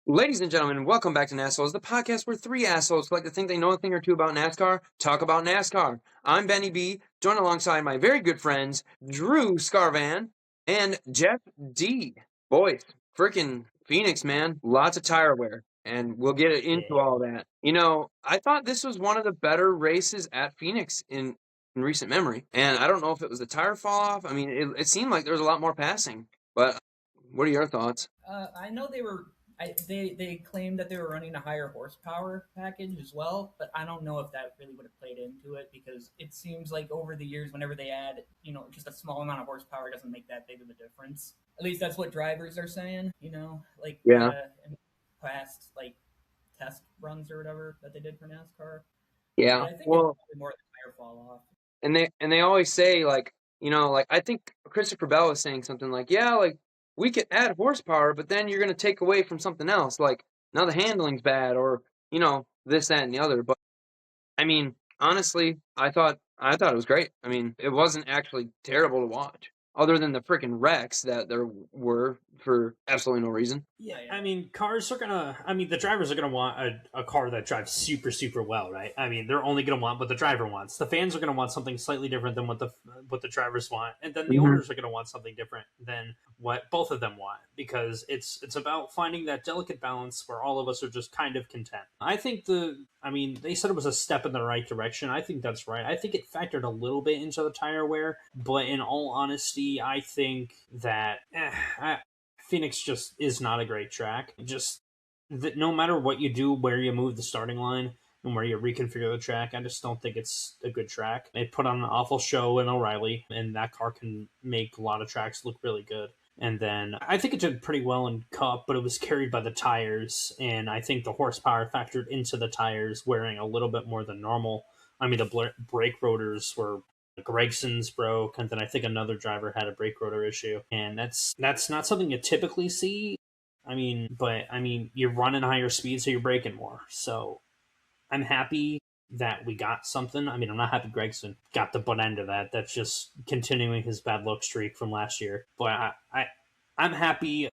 Ladies and gentlemen, welcome back to NASholes, the podcast where three assholes like to think they know a thing or two about NASCAR, talk about NASCAR. I'm Benny B, joined alongside my very good friends, Drew Scarvan and Jeff D. Boys, freaking Phoenix, man. Lots of tire wear, and we'll get into all that. I thought this was one of the better races at Phoenix in recent memory, and I don't know if it was the tire fall off. I mean, it seemed like there was a lot more passing, but what are your thoughts? I know they were. They claimed that they were running a higher horsepower package as well, but I don't know if that really would have played into it because it seems like over the years, whenever they add, just a small amount of horsepower doesn't make that big of a difference. At least that's what drivers are saying. Yeah. In past test runs or whatever that they did for NASCAR. Yeah, But I think it's well, probably more the tire fall off. and they always say like I think Christopher Bell was saying something like, yeah, like we could add horsepower, but then you're gonna take away from something else. Like now the handling's bad, or this, that, and the other. But I mean, honestly, I thought it was great. I mean, it wasn't actually terrible to watch, other than the freaking wrecks that there were for absolutely no reason. Yeah, I mean, the drivers are gonna want a car that drives super, super well, right? I mean, they're only gonna want what the driver wants. The fans are gonna want something slightly different than what the drivers want, and then the Mhm. owners are gonna want something different than what both of them want, because it's about finding that delicate balance where all of us are just kind of content. They said it was a step in the right direction. I think that's right. I think it factored a little bit into the tire wear, but in all honesty, I think that Phoenix just is not a great track. Just that no matter what you do, where you move the starting line and where you reconfigure the track, I just don't think it's a good track. It put on an awful show in O'Reilly, and that car can make a lot of tracks look really good. And then I think it did pretty well in Cup, but it was carried by the tires, and I think the horsepower factored into the tires wearing a little bit more than normal. I mean, the brake rotors were Gregson's broke, and then I think another driver had a brake rotor issue, and that's not something you typically see. But you're running higher speed, so you're braking more. So I'm happy that we got something. I mean, I'm not happy Gregson got the butt end of that. That's just continuing his bad luck streak from last year. But I'm happy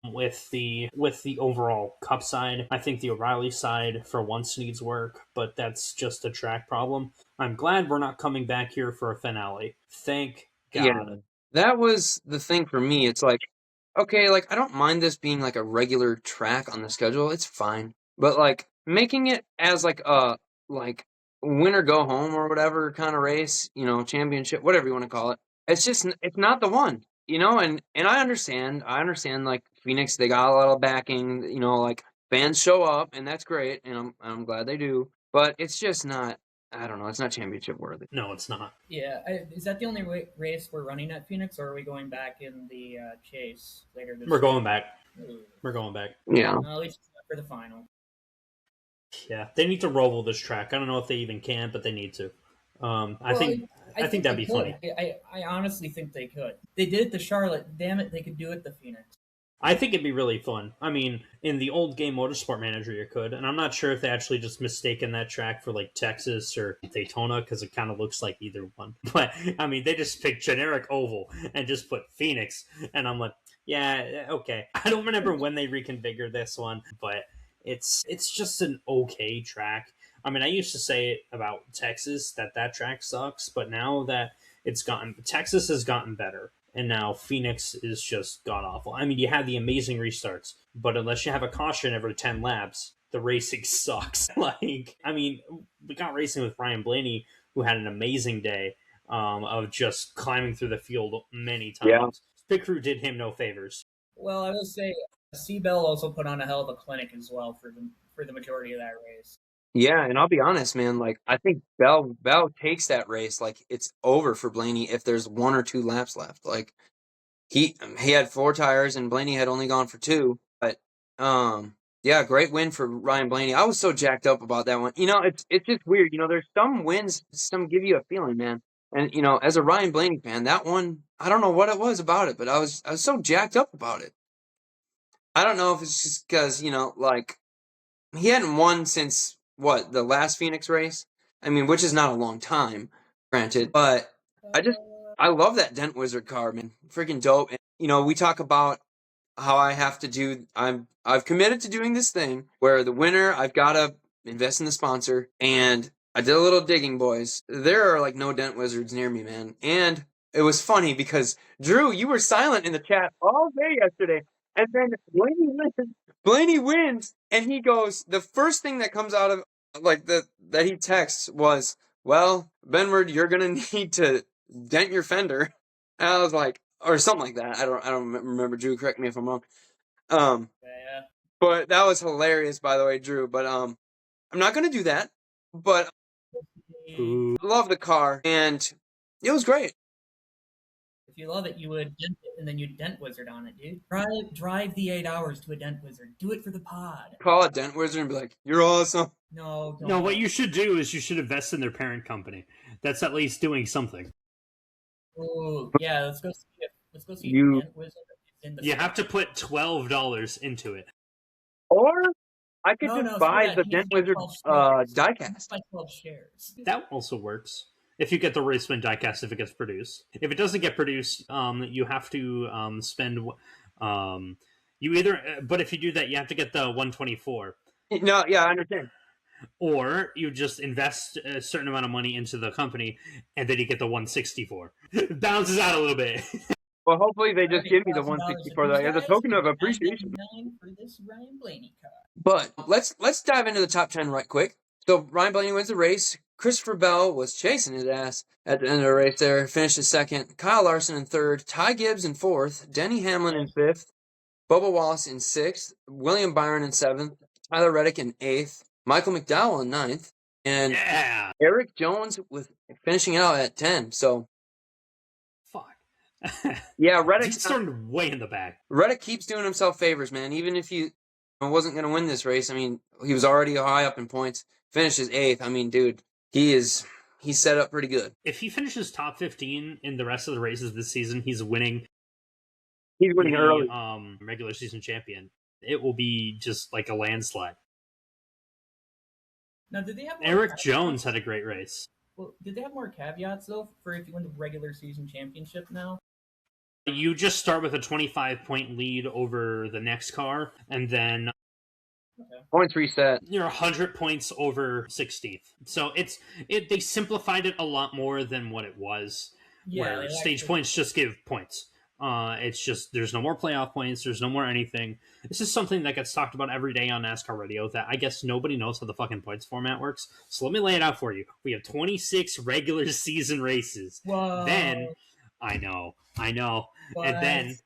with the overall Cup side. I think the O'Reilly side for once needs work, but that's just a track problem. I'm glad we're not coming back here for a finale. Thank Yeah, God. that was the thing for me. It's like, okay, like I don't mind this being like a regular track on the schedule. It's fine. But like making it as like a like win or go home or whatever kind of race, championship, whatever you want to call it. It's not the one, and I understand like Phoenix, they got a lot of backing, like fans show up and that's great, and I'm glad they do. But it's just not, I don't know, it's not championship worthy. No, it's not. Yeah, is that the only race we're running at Phoenix, or are we going back in the chase later this We're year? going back. Ooh. We're going back. Yeah. At least for the final. Yeah, they need to roll this track. I don't know if they even can, but they need to. I think that'd they be could. funny. I honestly think they could. They did it to Charlotte. Damn it, they could do it to Phoenix. I think it'd be really fun. I mean, in the old game Motorsport Manager, you could, and I'm not sure if they actually just mistaken that track for like Texas or Daytona because it kind of looks like either one. But I mean, they just picked generic oval and just put Phoenix, and I'm like, yeah, okay. I don't remember when they reconfigured this one, but it's just an okay track. I mean, I used to say it about Texas that track sucks, but now that Texas has gotten better, and now Phoenix is just god awful. I mean, you have the amazing restarts, but unless you have a caution every 10 laps, the racing sucks. We got racing with Ryan Blaney, who had an amazing day of just climbing through the field many times. Yeah. Pit crew did him no favors. Well, I will say, Seabell also put on a hell of a clinic as well for the majority of that race. Yeah, and I'll be honest, man, like I think Bell takes that race like it's over for Blaney if there's 1 or 2 laps left. Like he had 4 tires and Blaney had only gone for 2. But yeah, great win for Ryan Blaney. I was so jacked up about that one. It's just weird. There's some wins, some give you a feeling, man. And as a Ryan Blaney fan, that one, I don't know what it was about it, but I was so jacked up about it. I don't know if it's just because, like he hadn't won since what, the last Phoenix race? I mean, which is not a long time, granted, but I love that Dent Wizard car, man. Freaking dope. And, we talk about how I have to do. I've committed to doing this thing where the winner I've got to invest in the sponsor, and I did a little digging, boys. There are like no dent wizards near me, man. And it was funny because Drew, you were silent in the chat all day yesterday, and then Blaney wins, and he goes. The first thing that comes out of like that he texts was, "Well, Benward, you're gonna need to dent your fender." And I was like, or something like that. I don't remember. Drew, correct me if I'm wrong. Yeah. But that was hilarious, by the way, Drew. But I'm not gonna do that. But Ooh. I love the car, and it was great. If you love it, you would dent it, and then you'd dent wizard on it, dude. Drive the 8 hours to a dent wizard. Do it for the pod. Call a dent wizard and be like, "You're awesome." No, don't. No, what you should do is you should invest in their parent company. That's at least doing something. Oh, yeah. Let's go see it. Let's go see if You- dent wizard is in the. You have to put $12 into it. Or I could No, just screw buy that. the He dent needs to buy wizard 12 shares. diecast. Buy 12 shares. That also works. If you get the Raceman diecast, if it gets produced. If it doesn't get produced, you have to spend. You either, but if you do that, you have to get the 124, No, yeah, I understand. or you just invest a certain amount of money into the company, and then you get the 164. It balances out a little bit. Well, hopefully they just give me the $1,000 164 apiece, as a guys. token of appreciation. $9.99 for this Ryan Blaney car. But let's dive into the top 10 right quick. So Ryan Blaney wins the race. Christopher Bell was chasing his ass at the end of the race there. Finished in second. Kyle Larson in third. Ty Gibbs in fourth. Denny Hamlin in fifth. Bubba Wallace in sixth. William Byron in seventh. Tyler Reddick in eighth. Michael McDowell in ninth. And Yeah. Eric Jones with finishing out at 10. So Fuck. yeah, He's starting way in the back. Reddick keeps doing himself favors, man. Even if he wasn't going to win this race, I mean, he was already high up in points. Finishes eighth. I mean, dude, he's set up pretty good. If he finishes top 15 in the rest of the races this season, he's winning. He's winning early. Regular season champion. It will be just like a landslide. Now, did they have Eric Jones had a great race. Well, did they have more caveats though for if you win the regular season championship now? You just start with a 25-point lead over the next car, and then Points reset. you're 100 points over 16th. So they simplified it a lot more than what it was. Yeah, where stage points just give points. It's just there's no more playoff points. There's no more anything. This is something that gets talked about every day on NASCAR radio that I guess nobody knows how the fucking points format works. So let me lay it out for you. We have 26 regular season races. Whoa. Then I know. What? And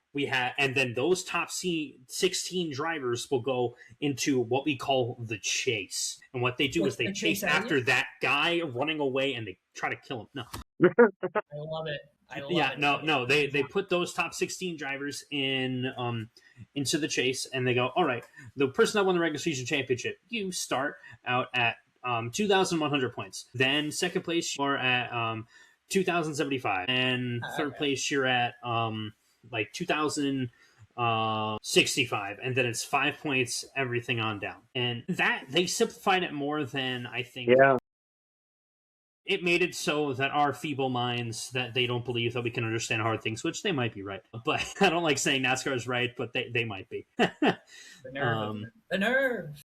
then those top 16 drivers will go into what we call the chase. And what they do is they chase after that guy running away and they try to kill him. No. I love it. No. They put those top 16 drivers in into the chase, and they go, all right, the person that won the regular season championship, you start out at 2,100 points. Then second place, you're at 2,075, and third place, you're at like 2,065, and then it's 5 points everything on down. And that they simplified it more than I think. Yeah. It made it so that our feeble minds, that they don't believe that we can understand hard things, which they might be right. But I don't like saying NASCAR is right, but they might be. The nerve.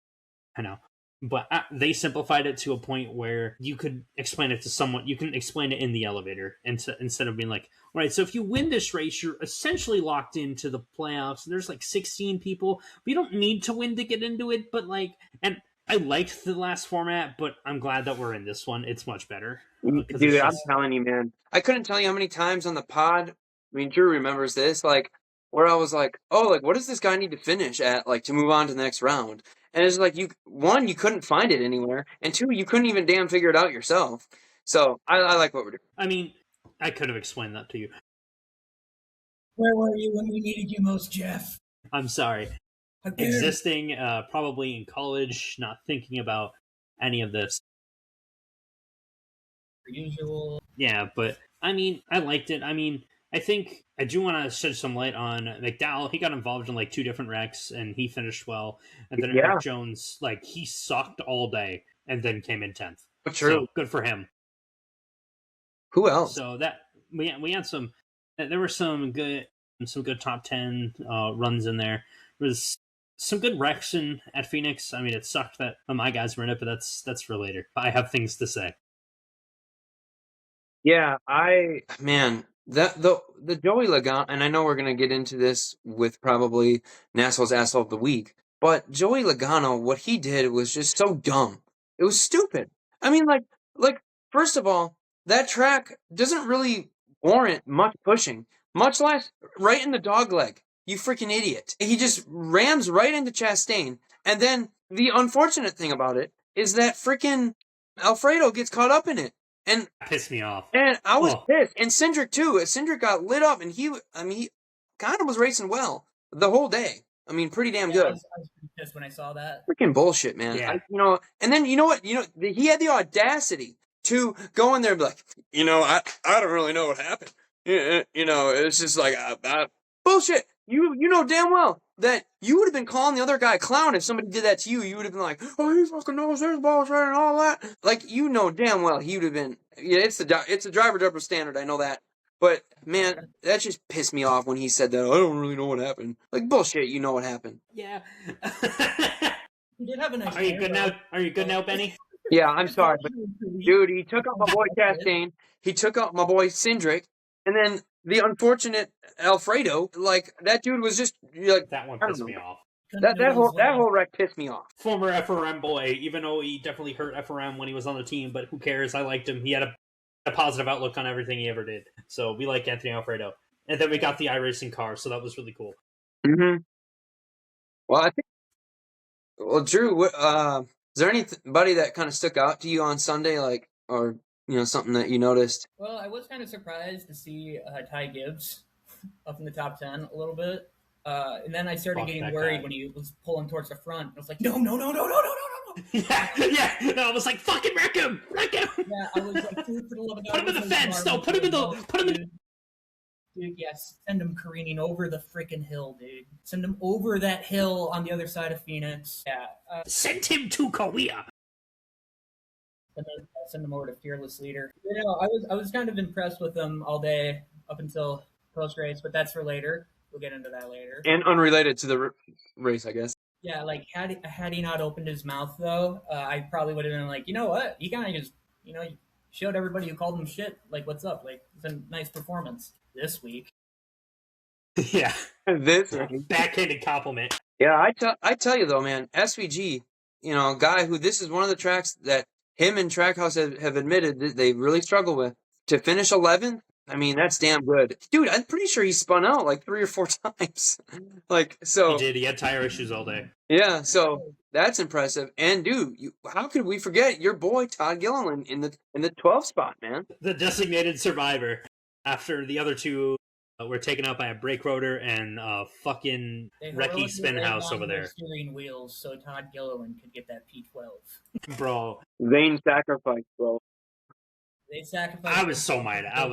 I know. But they simplified it to a point where you could explain it to someone. You can explain it in the elevator instead of being like, all right, so if you win this race, you're essentially locked into the playoffs. There's like 16 people. We don't need to win to get into it, but like, and I liked the last format, but I'm glad that we're in this one. It's much better. Dude, I'm telling you, man. I couldn't tell you how many times on the pod, I mean, Drew remembers this, like, where I was like, oh, like, what does this guy need to finish at, like, to move on to the next round? And it's like, you couldn't find it anywhere, and two, you couldn't even damn figure it out yourself. So, I like what we're doing. I mean, I could have explained that to you. Where were you when we needed you most, Jeff? I'm sorry. Existing, probably in college, not thinking about any of this. Usual. Yeah, but I mean, I liked it. I mean, I think I do want to shed some light on McDowell. He got involved in like 2 different wrecks, and he finished well. And then Eric Jones, like, he sucked all day and then came in 10th. True. So good for him. Who else? So that we had some. There were some good. some good top 10 runs in there. There was some good wrecks at Phoenix. I mean, it sucked that my guys were in it, but that's for later. I have things to say. Yeah, that the Joey Logano, and I know we're gonna get into this with probably NASCAR's asshole of the week, but Joey Logano, what he did was just so dumb. It was stupid. I mean, like first of all, that track doesn't really warrant much pushing, much less right in the dog leg. You freaking idiot! He just rams right into Chastain, and then the unfortunate thing about it is that freaking Alfredo gets caught up in it. And pissed me off. And I was pissed. And Cindric too. Cindric got lit up, and he kind of was racing well the whole day. I mean, pretty damn good. I was pretty pissed when I saw that. Freaking bullshit, man. Yeah. And then you know what? He had the audacity to go in there and be like, I don't really know what happened. It's just like bullshit. You know damn well that you would have been calling the other guy a clown if somebody did that to you. You would have been like, oh, he fucking knows his balls right and all that. Like, damn well he would have been. Yeah, it's a driver double standard. I know that. But man, that just pissed me off when he said that. I don't really know what happened. Like, bullshit. You know what happened. Yeah. He did have a nice. Are you good now? Are you good now, Benny? Yeah, I'm sorry, but dude, he took out my boy Chastain. He took out my boy Cindric, and then the unfortunate Alfredo. Like, that dude was just like, that one pissed me off. That whole wreck pissed me off. Former FRM boy, even though he definitely hurt FRM when he was on the team, but who cares? I liked him. He had a positive outlook on everything he ever did. So we like Anthony Alfredo. And then we got the iRacing car, so that was really cool. Mm-hmm. Well, Drew, is there anybody that kind of stuck out to you on Sunday, like, or something that you noticed? Well, I was kind of surprised to see Ty Gibbs up in the top 10 a little bit. And then I started getting worried when he was pulling towards the front. I was like, no. Yeah. No, I was like, fucking wreck him. Yeah, I was like, dude, for the love of God, put him in the fence. No, put him in the. Dude, yes, send him careening over the freaking hill, dude. Send him over that hill on the other side of Phoenix. Yeah. Send him to Korea. Send him over to Fearless Leader. I was kind of impressed with him all day up until post race, but that's for later. We'll get into that later. And unrelated to the race, I guess. Yeah, like had he not opened his mouth though, I probably would have been like, you know what? He kind of just, he showed everybody who called him shit, like, what's up? Like, it's a nice performance this week. Yeah, this backhanded compliment. Yeah, I tell you though, man, SVG, guy who this is one of the tracks that him and Trackhouse have admitted that they really struggle with. To finish 11th, I mean, that's damn good. Dude, I'm pretty sure he spun out like 3 or 4 times. Like, so. He did. He had tire issues all day. Yeah, so that's impressive. And dude, how could we forget your boy Todd Gilliland in the 12th spot, man? The designated survivor after the other two were taken out by a brake rotor and fucking wrecky spin house over there. Steering wheels so Todd Gilliland could get that P12. Bro. Vain sacrifice, bro. They sacrificed. I was so mad. I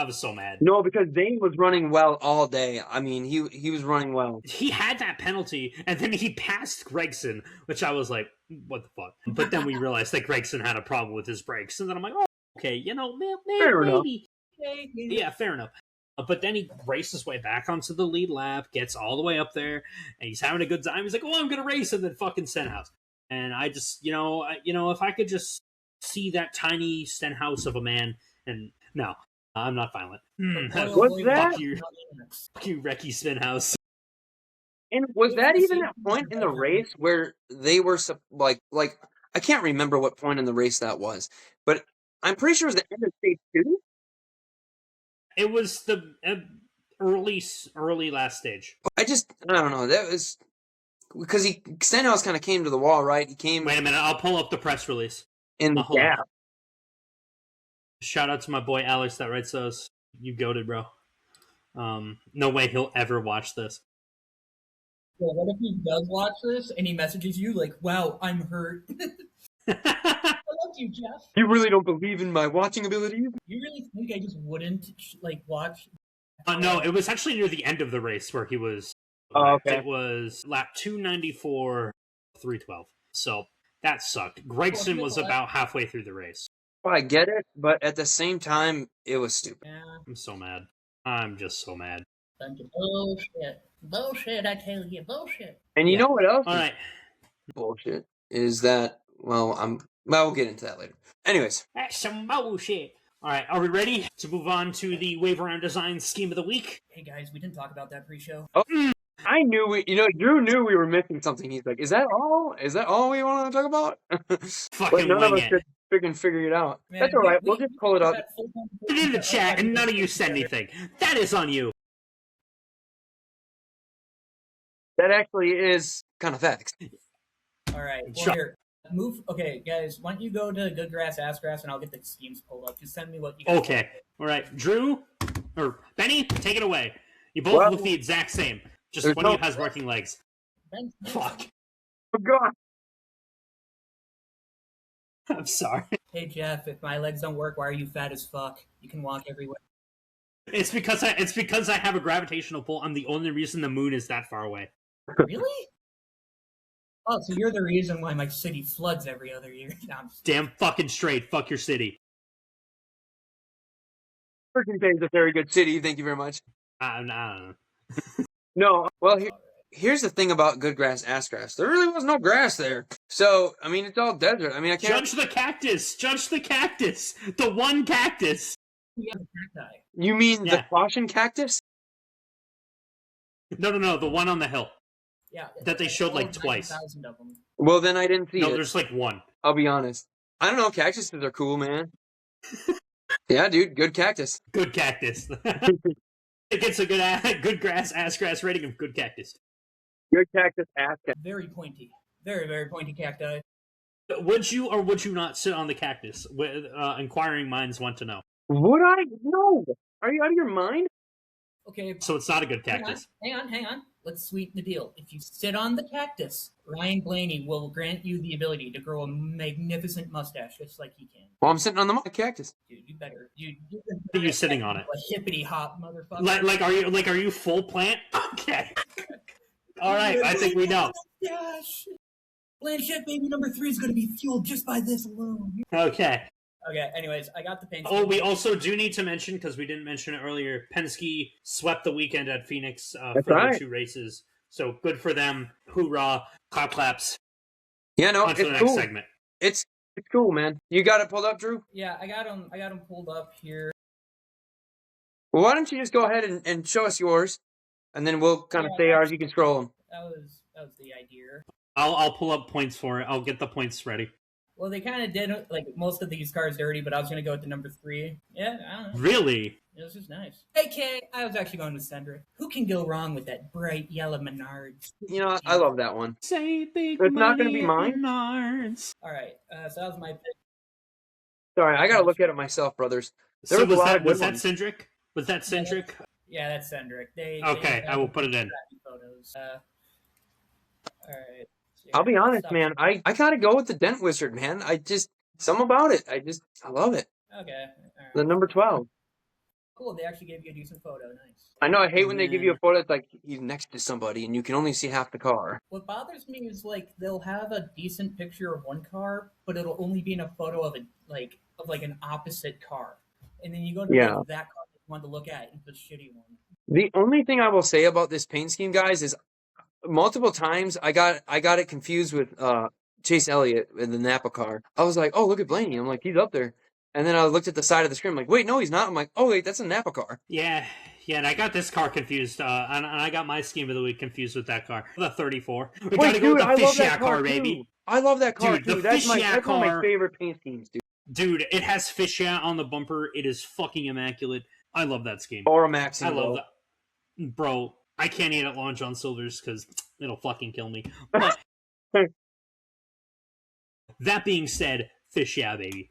was so mad. No, because Zane was running well all day. I mean, he was running well. He had that penalty, and then he passed Gregson, which I was like, what the fuck? But then we realized that Gregson had a problem with his brakes, and then I'm like, oh, okay, maybe. Yeah, fair enough. But then he raced his way back onto the lead lap, gets all the way up there, and he's having a good time. He's like, oh, I'm going to race, and then fucking Stenhouse. And I just, if I could just see that tiny Stenhouse of a man, and no, I'm not violent. What's that? Fuck you, Wrecky Spinhouse. And was that even that point in the race where they were like I can't remember what point in the race that was, but I'm pretty sure it was the end of stage 2. It was the early last stage. I don't know. That was because Stenhouse kind of came to the wall, right? He came. Wait a minute, I'll pull up the press release. In the gap. Shout out to my boy Alex that writes those. You goated, bro. No way he'll ever watch this. Well, what if he does watch this and he messages you like, wow, I'm hurt. I love you, Jeff. You really don't believe in my watching abilities? You really think I just wouldn't watch? No, it was actually near the end of the race where he was. Oh, okay. It was lap 294, 312. So that sucked. Gregson was about halfway through the race. Well, I get it, but at the same time, it was stupid. Yeah. I'm so mad. I'm just so mad. Bunch of bullshit. Bullshit, I tell you, bullshit. And you Yeah. know what else All is right. bullshit? Is that, well, we'll get into that later. Anyways, That's some bullshit. All right, are we ready to move on to the wave around design scheme of the week? Hey guys, we didn't talk about that pre-show. I knew Drew knew we were missing something. He's like, "Is that all? Is that all we want to talk about?" But Fucking none of wing us it. could freaking figure it out. Man, That's all right. We'll just pull it up. Put it in the chat, and none of you said anything. That is on you. That actually is kind of facts. All right, well Sure. here, move. Okay, guys, why don't you go to Good Grass, Ass Grass, and I'll get the schemes pulled up. Just send me what you guys Okay. All right, Drew or Benny, take it away. You both Well, look the exact same. Just there's one of no- you has working legs. want. Fuck. Oh God. I'm sorry. Hey Jeff, if my legs don't work, why are you fat as fuck? You can walk everywhere. It's because I have a gravitational pull. I'm the only reason the moon is that far away. Really? Oh, so you're the reason why my city floods every other year. No, I'm just- Damn fucking straight. Fuck your city. Freaking Bay is a very good city. Thank you very much. I don't know. No, well, All right. here's the thing about Good Grass, Ass Grass. There really was no grass there. So, I mean, it's all desert. I mean, I can't. Judge the cactus. Judge the cactus. The one cactus. You have a cacti. You mean the Yeah. caution cactus? No. The one on the hill. Yeah. That they showed, like, twice. 9,000 of them. Well, then I didn't see No, it. there's like one. I'll be honest. I don't know. Cactuses are cool, man. Yeah, dude. Good cactus. Good cactus. It gets a good grass, ass grass rating of good cactus. Good cactus, ass cactus. Very pointy. Very, very pointy cacti. Would you or would you not sit on the cactus? Inquiring minds want to know. Would I? No. Are you out of your mind? Okay. So it's not a good Hang cactus. on. Let's sweeten the deal. If you sit on the cactus, Ryan Blaney will grant you the ability to grow a magnificent mustache just like he can. Well, I'm sitting on the cactus. Dude, you better. Are you sitting on it? A hippity hop motherfucker. Like are you full plant? Okay. All right, I think we know. Gosh. Blanchett baby number 3 is going to be fueled just by this alone. Okay. Okay, anyways, I got the paint. Oh, we also do need to mention, because we didn't mention it earlier, Penske swept the weekend at Phoenix for right. their 2 races. So good for them. Hoorah. Clap claps. Yeah, no, On to the it's next cool. segment. It's cool, man. You got it pulled up, Drew? Yeah, I got them pulled up here. Well, why don't you just go ahead and show us yours, and then we'll kind of say ours. You can scroll them. That was the idea. I'll pull up points for it. I'll get the points ready. Well, they kind of did like most of these cars dirty, but I was gonna go with the number 3. Yeah, I don't know. Really? It was just nice. AK, I was actually going with Cendric. Who can go wrong with that bright yellow Menards? You know, I love that one. Say big It's not gonna money be mine. Menards. All right, so that was my pick. Sorry, I gotta look at it myself, brothers. There So was a lot of was good that ones. Cindric? Was that Cindric? Yeah, that's Cendric. Okay, I will put it in. Photos. All right. I'll be honest, man. I gotta go with the Dent Wizard, man. Something about it. I love it. Okay. All right. The number 12. Cool. They actually gave you a decent photo. Nice. I know. I hate when they give you a photo that's like he's next to somebody and you can only see half the car. What bothers me is like they'll have a decent picture of one car, but it'll only be in a photo of an opposite car, and then you go to Yeah. like, that car that you want to look at and the shitty one. The only thing I will say about this paint scheme, guys, is multiple times I got it confused with Chase Elliott in the Napa car. I was like, oh, look at Blaney. I'm like, he's up there. And then I looked at the side of the screen. I'm like, wait, no, he's not. I'm like, oh, wait, that's a Napa car. Yeah, and I got this car confused, and I got my scheme of the week confused with that car. The 34. We gotta go with the I love Fish that Yak car, baby. too. I love that car, Dude, the too. That's one Fish-Yak of my car- favorite paint schemes, dude. Dude, it has Fish Yak on the bumper. It is fucking immaculate. I love that scheme. Or a Maxi. I love that. Bro, I can't eat at Long John Silver's because it'll fucking kill me. But that being said, Fish Yeah, baby.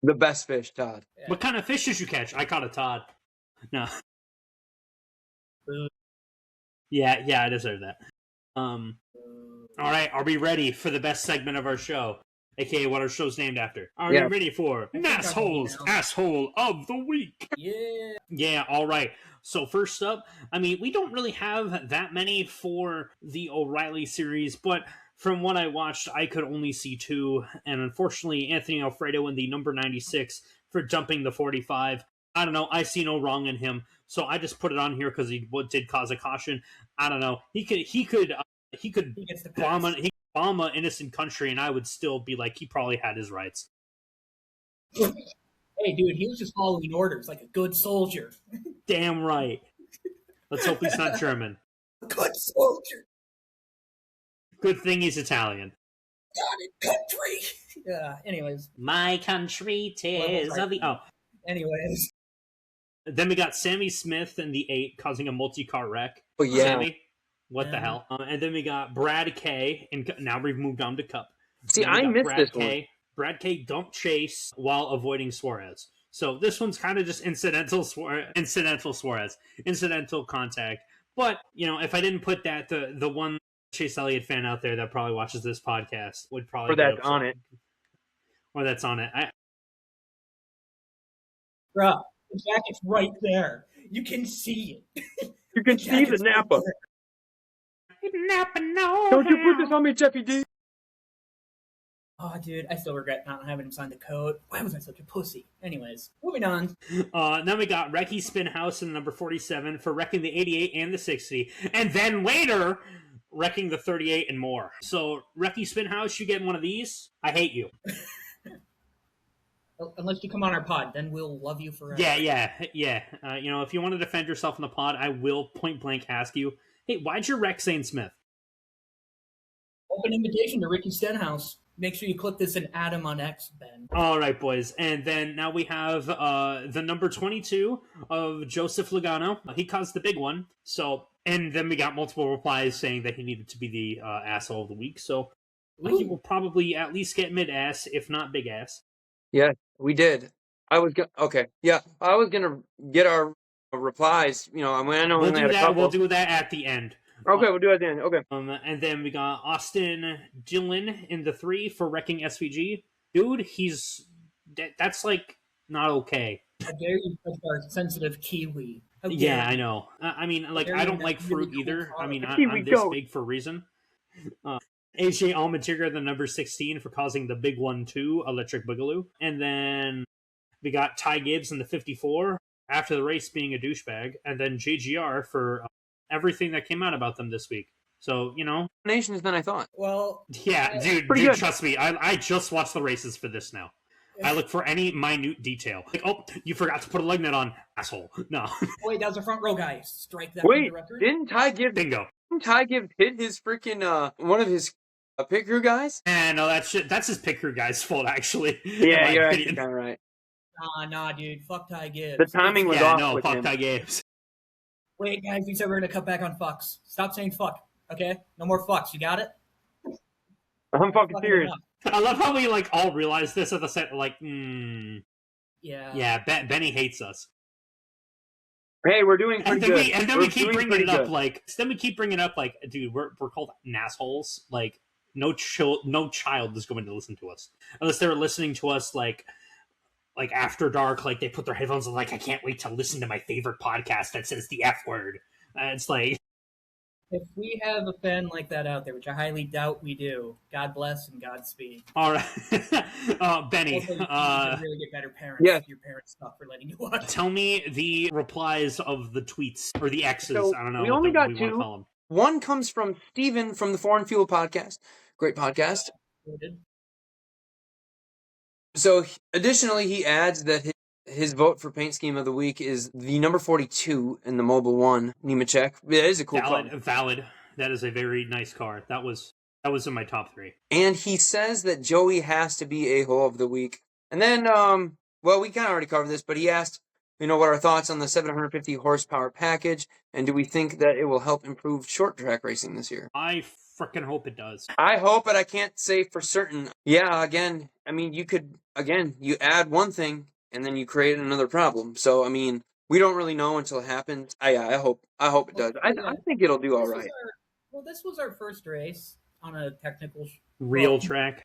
The best fish, Todd. Yeah. What kind of fish did you catch? I caught a Todd. No. Yeah, I deserve that. All right, are we ready for the best segment of our show? AKA what our show's named after. Are Yeah. you ready for NASholes Asshole of the Week? Yeah. Yeah, all right. So first up, I mean, we don't really have that many for the O'Reilly series, but from what I watched, I could only see 2, and unfortunately, Anthony Alfredo in the number 96 for jumping the 45. I don't know. I see no wrong in him, so I just put it on here because he did cause a caution. I don't know. He could He gets the bomb pass. an innocent country, and I would still be like, he probably had his rights. Hey, dude, he was just following orders like a good soldier. Damn right. Let's hope he's not German. Good soldier. Good thing he's Italian. Got it, country. Yeah. Anyways. My country, 'tis of the Anyways. Then we got Sammy Smith in the 8 causing a multi-car wreck. Oh, yeah. Sammy, what the hell? And then we got Brad K. Now we've moved on to Cup. See, I missed Brad this K. one. Brad K. dumped Chase while avoiding Suarez. So this one's kind of just incidental contact. But, if I didn't put that, the one Chase Elliott fan out there that probably watches this podcast would probably Or that's on it. Or that's on it. Bruh, the jacket's right there. You can see it. You can see the Napa. Napa, no. Don't you put this on me, Jeffy D. Oh, dude, I still regret not having him sign the code. Why was I such a pussy? Anyways, moving on. Then we got Recky Spinhouse in number 47 for wrecking the 88 and the 60. And then later, wrecking the 38 and more. So, Recky Spinhouse, you get one of these? I hate you. Unless you come on our pod, then we'll love you forever. Yeah. If you want to defend yourself in the pod, I will point blank ask you, hey, why'd you wreck Zane Smith? Open invitation to Ricky Stenhouse. Make sure you click this and add him on X, Ben. All right, boys. And then now we have the number 22 of Joseph Logano. He caused the big one. So, and then we got multiple replies saying that he needed to be the asshole of the week. So he will probably at least get mid-ass, if not big ass. Yeah, we did. I was gonna get our replies. I know we only had a couple. We'll do that at the end. Okay, we'll do it at the end. Okay. And then we got Austin Dillon in the 3 for wrecking SVG. Dude, that's like not okay. How dare you touch our sensitive Kiwi? Yeah, I know. I mean, like, I don't like fruit either. I mean, I'm this big for a reason. AJ Allmendinger, the number 16, for causing the big 1-2 Electric Boogaloo. And then we got Ty Gibbs in the 54 after the race being a douchebag. And then JGR for everything that came out about them this week. So, nations than I thought. Well, yeah, dude, trust me. I just watched the races for this now. I look for any minute detail. Like, oh, you forgot to put a leg net on, asshole. No. Wait, that was a front row guy. Strike that Wait, from the record. didn't Ty Gibbs hit his freaking one of his pit crew guys? No, that's his pit crew guy's fault, actually. Yeah, you're actually kind of right. Nah, dude. Fuck Ty Gibbs. The timing was off with fuck him. Ty Gibbs. Wait, guys, we said we're going to cut back on fucks. Stop saying fuck, okay? No more fucks. You got it? I'm fucking serious. I love how we, all realize this at the set, Yeah, Benny hates us. Hey, we're doing pretty good. And then we keep bringing it up, dude, we're called NASholes. Like, no child is going to listen to us. Unless they're listening to us, like after dark, like they put their headphones on, like, I can't wait to listen to my favorite podcast that says the F word. It's like, if we have a fan like that out there, which I highly doubt we do, God bless and Godspeed. All right, Benny. Also, you really get better parents. Yeah. Your parents stop for letting you watch. Tell me the replies of the tweets or the X's. So I don't know. We only got we two. call them. One comes from Steven from the Foreign Fuel podcast. Great podcast. So, additionally, he adds that his vote for paint scheme of the week is the number 42 in the Mobile One, Nemechek. It is a cool car. Valid. That is a very nice car. That was in my top 3. And he says that Joey has to be a hole of the week. And then, we kind of already covered this, but he asked, what our thoughts on the 750 horsepower package, and do we think that it will help improve short track racing this year? I freaking hope it does. I hope, but I can't say for certain. Yeah, again, I mean, you add one thing, and then you create another problem. So, I mean, we don't really know until it happens. I hope it does. I think it'll do all right. This was our first race on a technical real track.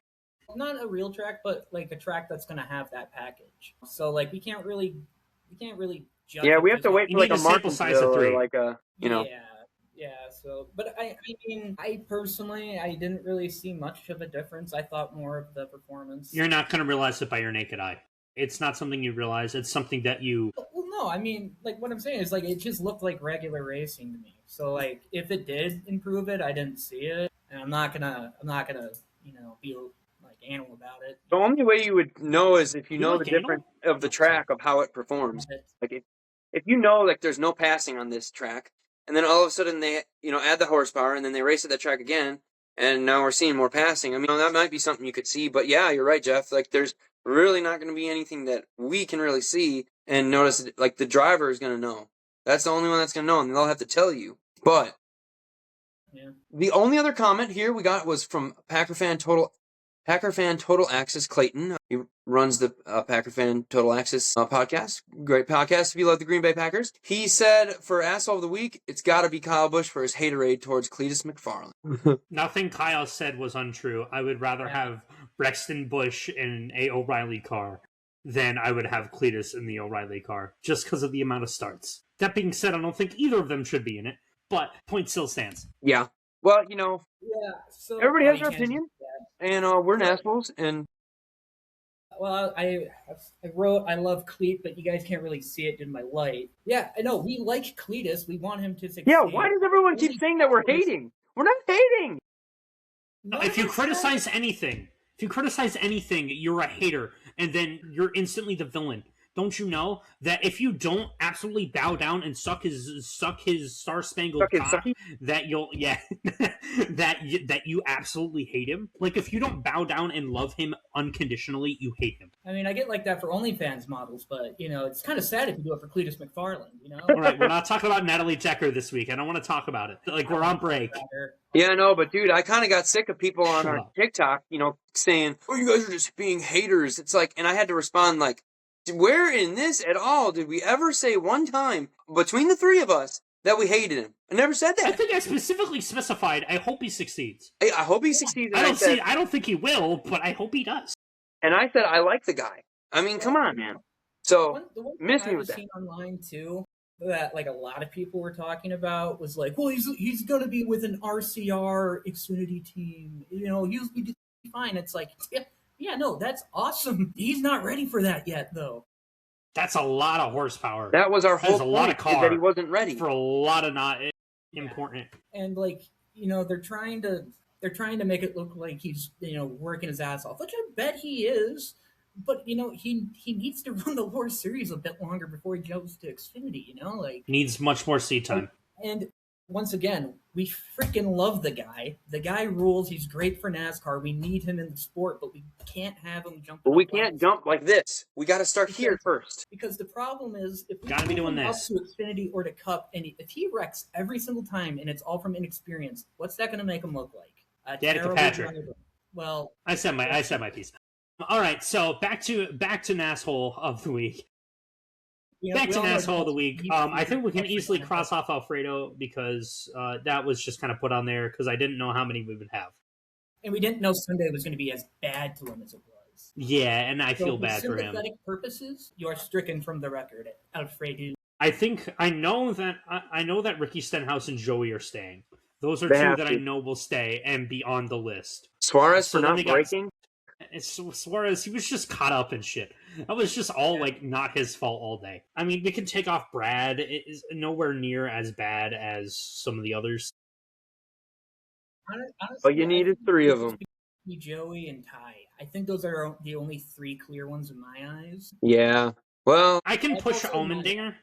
Not a real track, but like a track that's going to have that package. So like we can't really judge. Yeah, we have to wait for like a sample size of 3 or like a Yeah. So, but I mean, I personally, I didn't really see much of a difference. I thought more of the performance. You're not going to realize it by your naked eye. It's not something you realize. It's something that you. Well, Well, no, I mean, like what I'm saying is like it just looked like regular racing to me. So like if it did improve it, I didn't see it, and I'm not gonna be like animal about it. The only way you would know is if you You know like the Daniel? difference of the Oh, sorry. track of how it performs. But Like if you know like there's no passing on this track, and then all of a sudden they add the horsepower, and then they race at that track again, and now we're seeing more passing. I mean, that might be something you could see, but yeah, you're right, Jeff. Like there's really not going to be anything that we can really see and notice. Like the driver is going to know. That's the only one that's going to know, and they'll have to tell you. But yeah, the only other comment here we got was from Packer fan Total Access Clayton. He runs the Packer Fan Total Access podcast. Great podcast if you love the Green Bay Packers. He said for Asshole of the Week, it's got to be Kyle Busch for his haterade towards Cletus McFarland. Nothing Kyle said was untrue. I would rather have Braxton Bush in a O'Reilly car than I would have Cletus in the O'Reilly car, just because of the amount of starts. That being said, I don't think either of them should be in it, but point still stands. Yeah. Well, yeah. So everybody has their you can't- opinion, and we're assholes, and Well, I wrote I love Cleat, but you guys can't really see it in my light. Yeah, I know we like Cletus. We want him to succeed. yeah, why does everyone keep saying that we're hating? We're not hating. No, If you it's criticize anything, you're a hater, and then you're instantly the villain. Don't you know that if you don't absolutely bow down and suck his star spangled Suck his cock, sucky? that you'll that you absolutely hate him? Like if you don't bow down and love him unconditionally, you hate him. I mean, I get like that for OnlyFans models, but it's kind of sad if you do it for Cletus McFarland. All right, we're not talking about Natalie Decker this week. I don't want to talk about it. Like we're on break. Yeah, no, but dude, I kind of got sick of people on Shut our up. TikTok, saying, "Oh, you guys are just being haters." It's like, and I had to respond like, "Where in this at all did we ever say one time between the three of us that we hated him? I never said I that. think I specifically specified. I hope he succeeds. I hope he succeeds." And I don't think he will, but I hope he does. and I said, I like the guy. I mean, come on, man. So The one miss thing me I with was that. seeing online too that like a lot of people were talking about was like, well, he's gonna be with an RCR Xfinity team. He'll be fine. It's like, yeah, no, that's awesome. He's not ready for that yet, though. That's a lot of horsepower. That was our That is whole a lot point, of is car that he wasn't ready. for a lot of not important. And like, they're trying to make it look like he's working his ass off, which I bet he is. But he needs to run the World Series a bit longer before he jumps to Xfinity. Like Needs much more seat time. and once again, we freaking love the guy. The guy rules. He's great for NASCAR. We need him in the sport, but we can't have him jump. But we can't jump like this. We got to start here first. Because the problem is, if we Gotta be put doing him this. up to Xfinity or to Cup, and if he wrecks every single time, and it's all from inexperience, what's that going to make him look like? A Danica terrible Patrick. driver. Well, I said my piece. All right, so back to NASHole of the week. Back to NASHole of the week. I think we can easily cross off Alfredo because that was just kind of put on there because I didn't know how many we would have. And we didn't know Sunday was going to be as bad to him as it was. Yeah, and I feel bad for him. For sympathetic purposes, you are stricken from the record, Alfredo. I know that Ricky Stenhouse and Joey are staying. Those are They two have that to. I know will stay and be on the list. Suarez So for then not we got- breaking. Suarez, he was just caught up in shit. That was just all like not his fault all day. I mean, we can take off Brad. It is nowhere near as bad as some of the others. Honestly, But you needed three of them. Joey and Ty. I think those are the only three clear ones in my eyes. Yeah. Well, I can That's push also my- Allmendinger,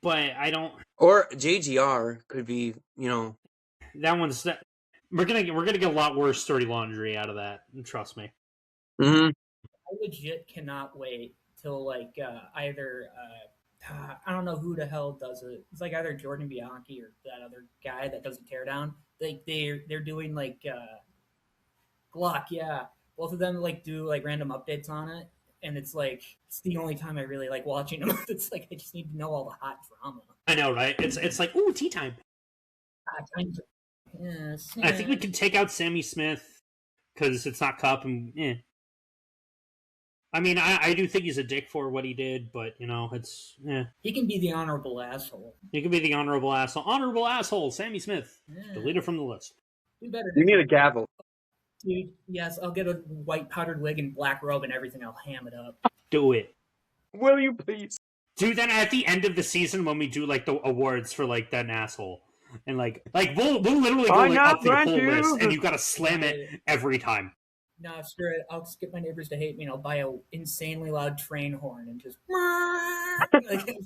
but I don't. or JGR could be, That one's that. We're gonna get a lot worse dirty laundry out of that. Trust me. hmm I legit cannot wait till like either I don't know who the hell does it. It's like either Jordan Bianchi or that other guy that does the teardown. Like they're doing like Glock, yeah. Both of them like do like random updates on it, and it's like it's the only time I really like watching them. It's like I just need to know all the hot drama. I know, right? It's like ooh, tea time. Yes, I think we can take out Sammy Smith because it's not Cup and I mean, I do think he's a dick for what he did, but it's he can be the honorable asshole. He could be the honorable asshole. Honorable asshole, Sammy Smith. Yeah. Deleted from the list. Do better. you need a gavel. Dude, yes, I'll get a white powdered wig and black robe and everything. I'll ham it up. Do it. Will you please? Do that at the end of the season when we do like the awards for like that asshole, and like we'll literally go Why like not up the grant whole you? list, and you gotta slam it every time. No, screw it. I'll just get my neighbors to hate me. I'll buy a insanely loud train horn and just like,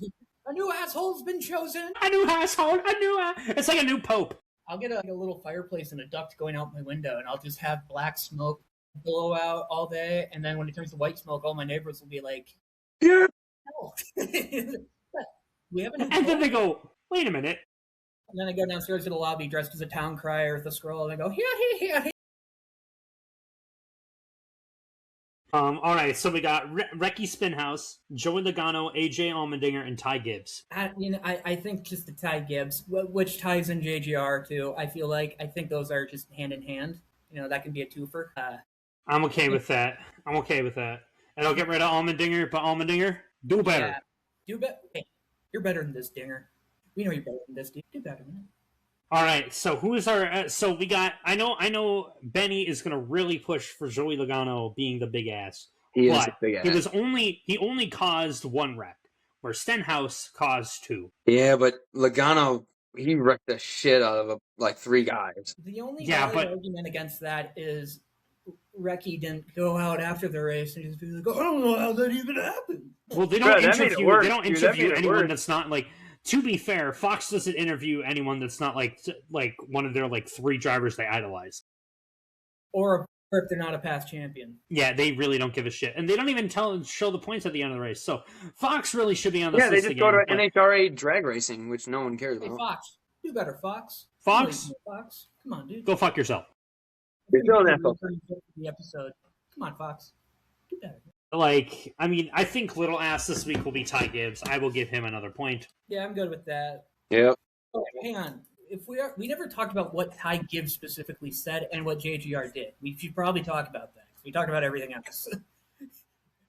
a new asshole's been chosen. A new asshole. It's like a new pope. I'll get a little fireplace and a duct going out my window, and I'll just have black smoke blow out all day. And then when it turns to white smoke, all my neighbors will be like, Yeah. "Oh, we have a new And then pope?" they go, wait a minute. And then I go downstairs to the lobby dressed as a town crier with a scroll, and I go, yeah. All right, so we got Reki Spinhouse, Joey Logano, AJ Allmendinger, and Ty Gibbs. I think just the Ty Gibbs, which ties in JGR too. I think those are just hand in hand. That can be a twofer. I'm okay with that. And I'll get rid of Allmendinger, but Allmendinger, do better. Yeah, do better. Hey, you're better than this, Dinger. We know you're better than this, dude. Do better than that. All right, so who is our? So we got. I know. Benny is going to really push for Joey Logano being the big ass. He is a big ass. He only caused one wreck, where Stenhouse caused two. Yeah, but Logano, he wrecked the shit out of like 3 guys. The only argument against that is Reki didn't go out after the race and just be like, "Oh, I don't know how that even happened." Well, they don't interview. They don't interview anyone worse. that's not like. To be fair, Fox doesn't interview anyone that's not like one of their like 3 drivers they idolize. Or if they're not a past champion. Yeah, they really don't give a shit, and they don't even show the points at the end of the race. So Fox really should be on this list they just again, go to NHRA drag racing, which no one cares Hey, about. Fox, do better, Fox. Fox, come on, dude. Go fuck yourself. You're doing that, the episode. Come on, Fox. Do better. Like, I mean, I think little ass this week will be Ty Gibbs. I will give him another point. Yeah, I'm good with that. Yep. Oh, hang on. If we never talked about what Ty Gibbs specifically said and what JGR did. We should probably talk about that. We talked about everything else.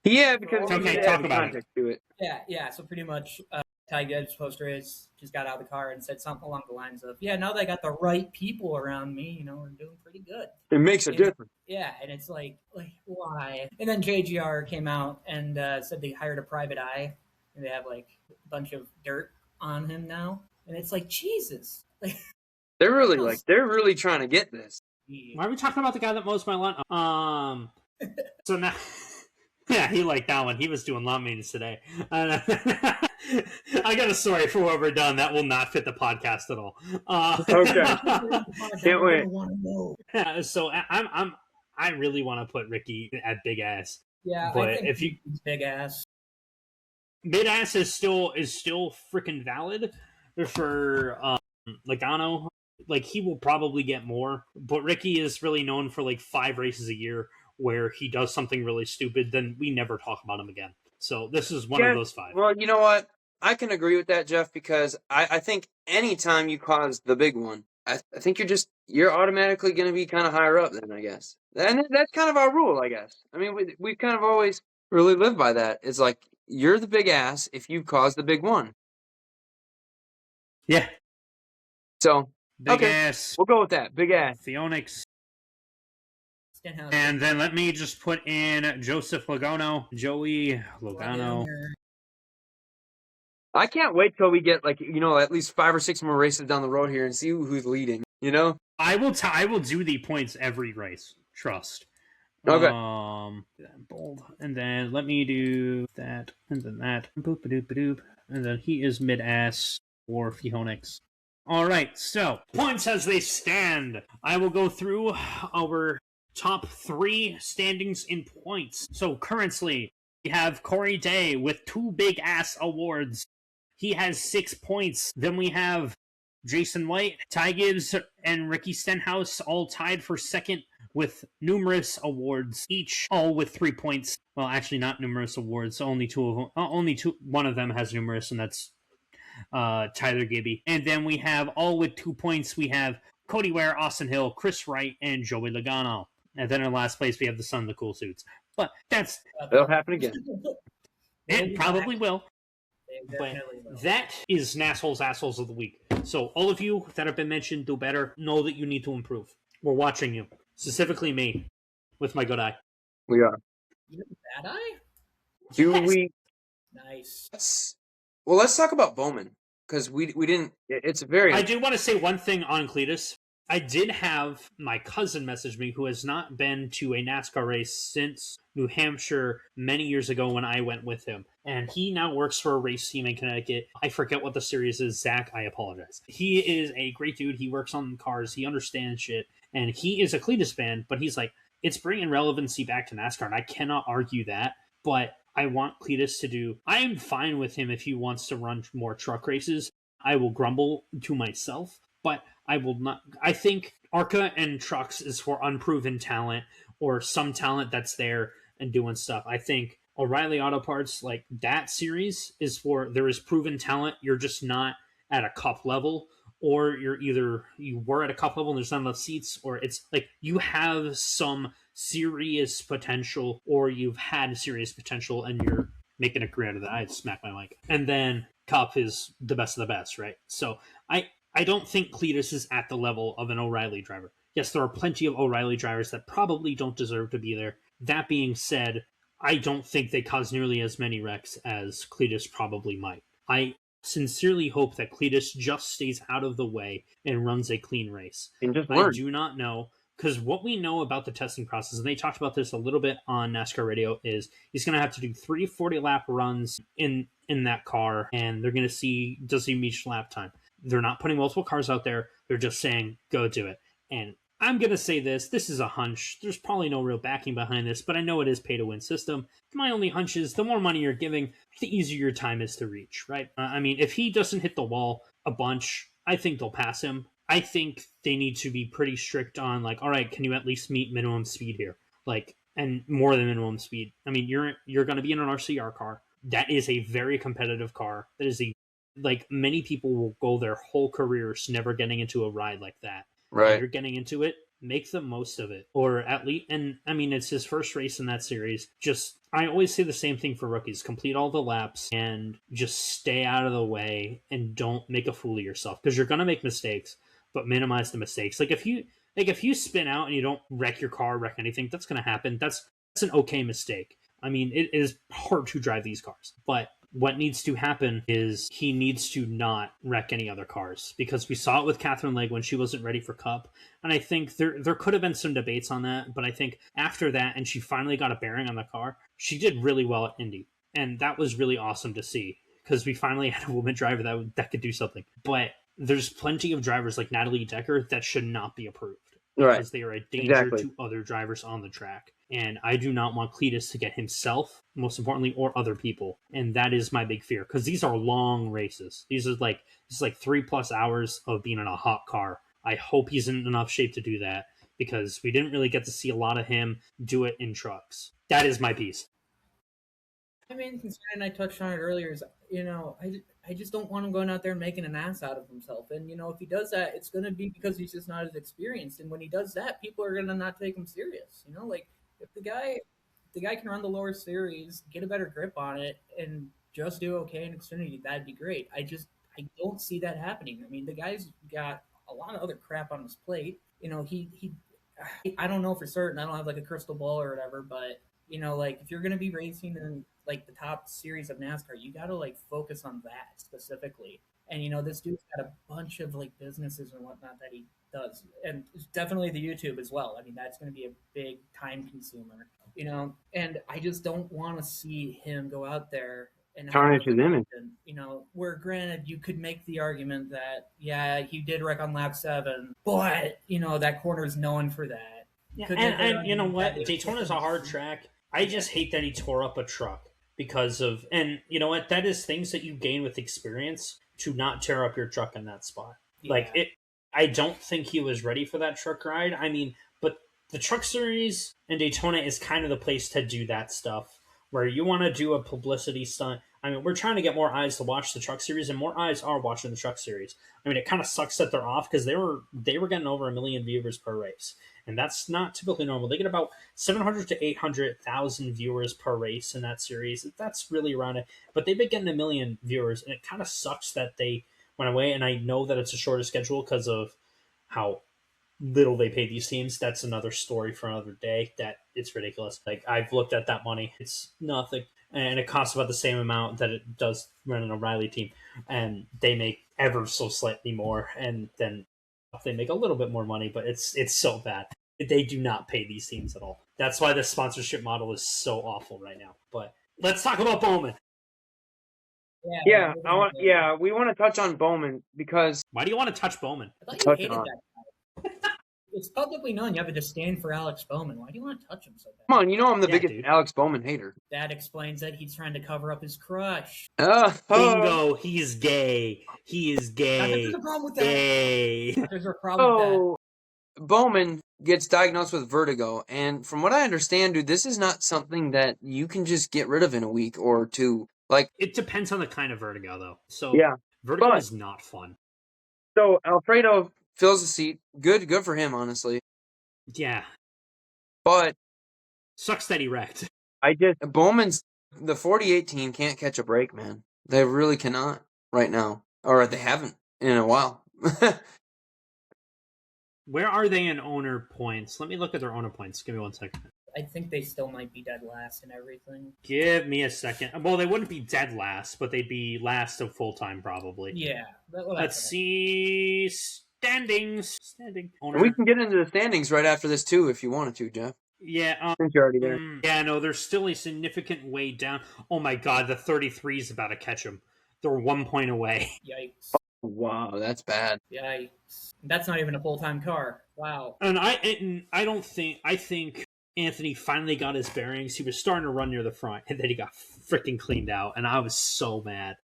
Yeah, because okay, talk about it. To it. Yeah. So pretty much, Ty Gibbs post race just got out of the car and said something along the lines of, "Yeah, now that I got the right people around me, we're doing pretty good." It makes a difference. Yeah, and it's like why? And then JGR came out and said they hired a private eye, and they have like a bunch of dirt on him now, and it's like Jesus. They're really trying to get this. Why are we talking about the guy that mows my lawn? So now. Yeah, he liked that one. He was doing lawn maintenance today. I got a story for what we're done. That will not fit the podcast at all. Okay. Can't wait. Yeah, so I really want to put Ricky at big ass. Yeah, but I think if you big ass, mid ass is still freaking valid for Logano. Like, he will probably get more, but Ricky is really known for like 5 races a year where he does something really stupid, then we never talk about him again. So this is one of those 5. Well, you know what? I can agree with that, Jeff, because I think anytime you cause the big one, I think you're automatically going to be kind of higher up then, I guess. And that's kind of our rule, I guess. I mean, we kind of always really live by that. It's like, you're the big ass if you cause the big one. Yeah. So, big ass. We'll go with that. Big ass. Phoenix. And then let me just put in Joseph Logano, Joey Logano. I can't wait till we get at least 5 or 6 more races down the road here and see who's leading. I will do the points every race. Trust. Okay. Bold, and then let me do that, and then that. Boop doop doop, and then he is mid ass for Phoenix. All right. So points as they stand. I will go through our top 3 standings in points. So currently, we have Corey Day with 2 big ass awards. He has 6 points. Then we have Jason White, Ty Gibbs, and Ricky Stenhouse all tied for second with numerous awards, each all with 3 points. Well, actually, not numerous awards. Only 2 of them. One of them has numerous, and that's Tyler Gibby. And then we have all with 2 points. We have Cody Ware, Austin Hill, Chris Wright, and Joey Logano. And then in last place, we have the Sun of the Cool Suits. But that'll happen again. It probably will. But that is NASholes Assholes of the Week. So all of you that have been mentioned, do better. Know that you need to improve. We're watching you. Specifically me. With my good eye. We are. You have a bad eye? Do Yes. we Nice. Well, let's talk about Bowman because we didn't. It's very. I do want to say one thing on Cletus. I did have my cousin message me who has not been to a NASCAR race since New Hampshire many years ago when I went with him. And he now works for a race team in Connecticut. I forget what the series is. Zach, I apologize. He is a great dude. He works on cars. He understands shit. And he is a Cletus fan, but he's like, it's bringing relevancy back to NASCAR. And I cannot argue that. But I want Cletus to do. I am fine with him if he wants to run more truck races. I will grumble to myself, but I will not. I think ARCA and trucks is for unproven talent or some talent that's there and doing stuff. I think O'Reilly Auto Parts, like that series, is for there is proven talent. You're just not at a cup level, or you're either you were at a cup level and there's not enough seats, or it's like you have some serious potential, or you've had serious potential and you're making a career out of that. I smack my mic. And then Cup is the best of the best, right? So I don't think Cletus is at the level of an O'Reilly driver. Yes, there are plenty of O'Reilly drivers that probably don't deserve to be there. That being said, I don't think they cause nearly as many wrecks as Cletus probably might. I sincerely hope that Cletus just stays out of the way and runs a clean race. And just I learn. do not know because what we know about the testing process, and they talked about this a little bit on NASCAR radio, is he's going to have to do 3 lap runs in that car, and they're going to see does he reach lap time. They're not putting multiple cars out there. They're just saying go do it. And I'm going to say this is a hunch. There's probably no real backing behind this, but I know it is pay to win system. My only hunch is the more money you're giving, the easier your time is to reach, right? I mean, if he doesn't hit the wall a bunch, I think they'll pass him. I think they need to be pretty strict on like, all right, can you at least meet minimum speed here? Like, and more than minimum speed. I mean, you're going to be in an RCR car. That is a very competitive car. That is a like many people will go their whole careers never getting into a ride like that. And Right. you're getting into it, make the most of it. Or at least, and I mean, it's his first race in that series. Just, I always say the same thing for rookies complete all the laps and just stay out of the way and don't make a fool of yourself because you're going to make mistakes, but minimize the mistakes. Like if you spin out and you don't wreck your car, wreck anything, that's going to happen. That's an okay mistake. I mean, it is hard to drive these cars, but what needs to happen is he needs to not wreck any other cars because we saw it with Catherine Legg when she wasn't ready for Cup. And I think there could have been some debates on that, but I think after that, and she finally got a bearing on the car, she did really well at Indy. And that was really awesome to see because we finally had a woman driver that could do something. But there's plenty of drivers like Natalie Decker that should not be approved Right. because they are a danger Exactly. to other drivers on the track. And I do not want Cletus to get himself, most importantly, or other people. And that is my big fear because these are long races. This is like 3+ hours of being in a hot car. I hope he's in enough shape to do that because we didn't really get to see a lot of him do it in trucks. That is my piece. I mean, considering I touched on it earlier, is I just don't want him going out there and making an ass out of himself. And if he does that, it's going to be because he's just not as experienced. And when he does that, people are going to not take him serious. Like if the guy can run the lower series, get a better grip on it, and just do okay in Xfinity, that'd be great. I don't see that happening. I mean, the guy's got a lot of other crap on his plate. He I don't know for certain. I don't have like a crystal ball or whatever, but like if you're gonna be racing in like the top series of NASCAR, you gotta like focus on that specifically. And this dude's got a bunch of like businesses and whatnot that he does, and definitely the YouTube as well. I mean, that's gonna be a big time consumer. And I just don't want to see him go out there and have Tarnish like his image. where granted you could make the argument that yeah he did wreck on lap 7, but that corner is known for that. Yeah, Could and you know what? that is- Daytona's a hard track. I just hate that he tore up a truck because of, and you know what? That is things that you gain with experience to not tear up your truck in that spot. Like Yeah. it, I don't think he was ready for that truck ride. I mean, but the Truck Series and Daytona is kind of the place to do that stuff where you want to do a publicity stunt. I mean, we're trying to get more eyes to watch the Truck Series, and more eyes are watching the Truck Series. I mean, it kind of sucks that they're off because they were getting over 1 million viewers per race, and that's not typically normal. They get about 700 to 800,000 viewers per race in that series. That's really around it, but they've been getting 1 million viewers, and it kind of sucks that they went away. And I know that it's a shorter schedule because of how little they pay these teams. That's another story for another day. That it's ridiculous. Like I've looked at that money, it's nothing. and it costs about the same amount that it does run an O'Reilly team, and they make ever so slightly more, and then they make a little bit more money, but it's so bad. They do not pay these teams at all. That's why the sponsorship model is so awful right now. But let's talk about Bowman. Yeah, we want to touch on Bowman because Why do you want to touch Bowman? I thought you touch hated on. that guy. It's publicly known you have a disdain for Alex Bowman. Why do you want to touch him so bad? Come on, you know I'm the Yeah, biggest dude. Alex Bowman hater. That explains that he's trying to cover up his crush. Bingo, he's gay. He is gay. There's a problem with that. Gay. There's a problem with that. Bowman gets diagnosed with vertigo, and from what I understand, dude, this is not something that you can just get rid of in a week or two. Like, it depends on the kind of vertigo, though. So yeah, vertigo is not fun. So Alfredo fills the seat. Good for him, honestly. Yeah. But sucks that he wrecked. Bowman's the 48 team can't catch a break, man. They really cannot right now, or they haven't in a while. Where are they in owner points? Let me look at their owner points. Give me 1 second. I think they still might be dead last and everything. Give me a second. Well, they wouldn't be dead last, but they'd be last of full time probably. Yeah. Let's see standings. Owner. We can get into the standings right after this too, if you wanted to, Jeff. Yeah. Since you're already there. Yeah, no, there's still a significant way down. Oh my God, the 33 is about to catch them. They're 1 point away. Yikes. Wow, that's bad. Yikes. That's not even a full-time car. Wow. And I think Anthony finally got his bearings. He was starting to run near the front, and then he got freaking cleaned out, and I was so mad.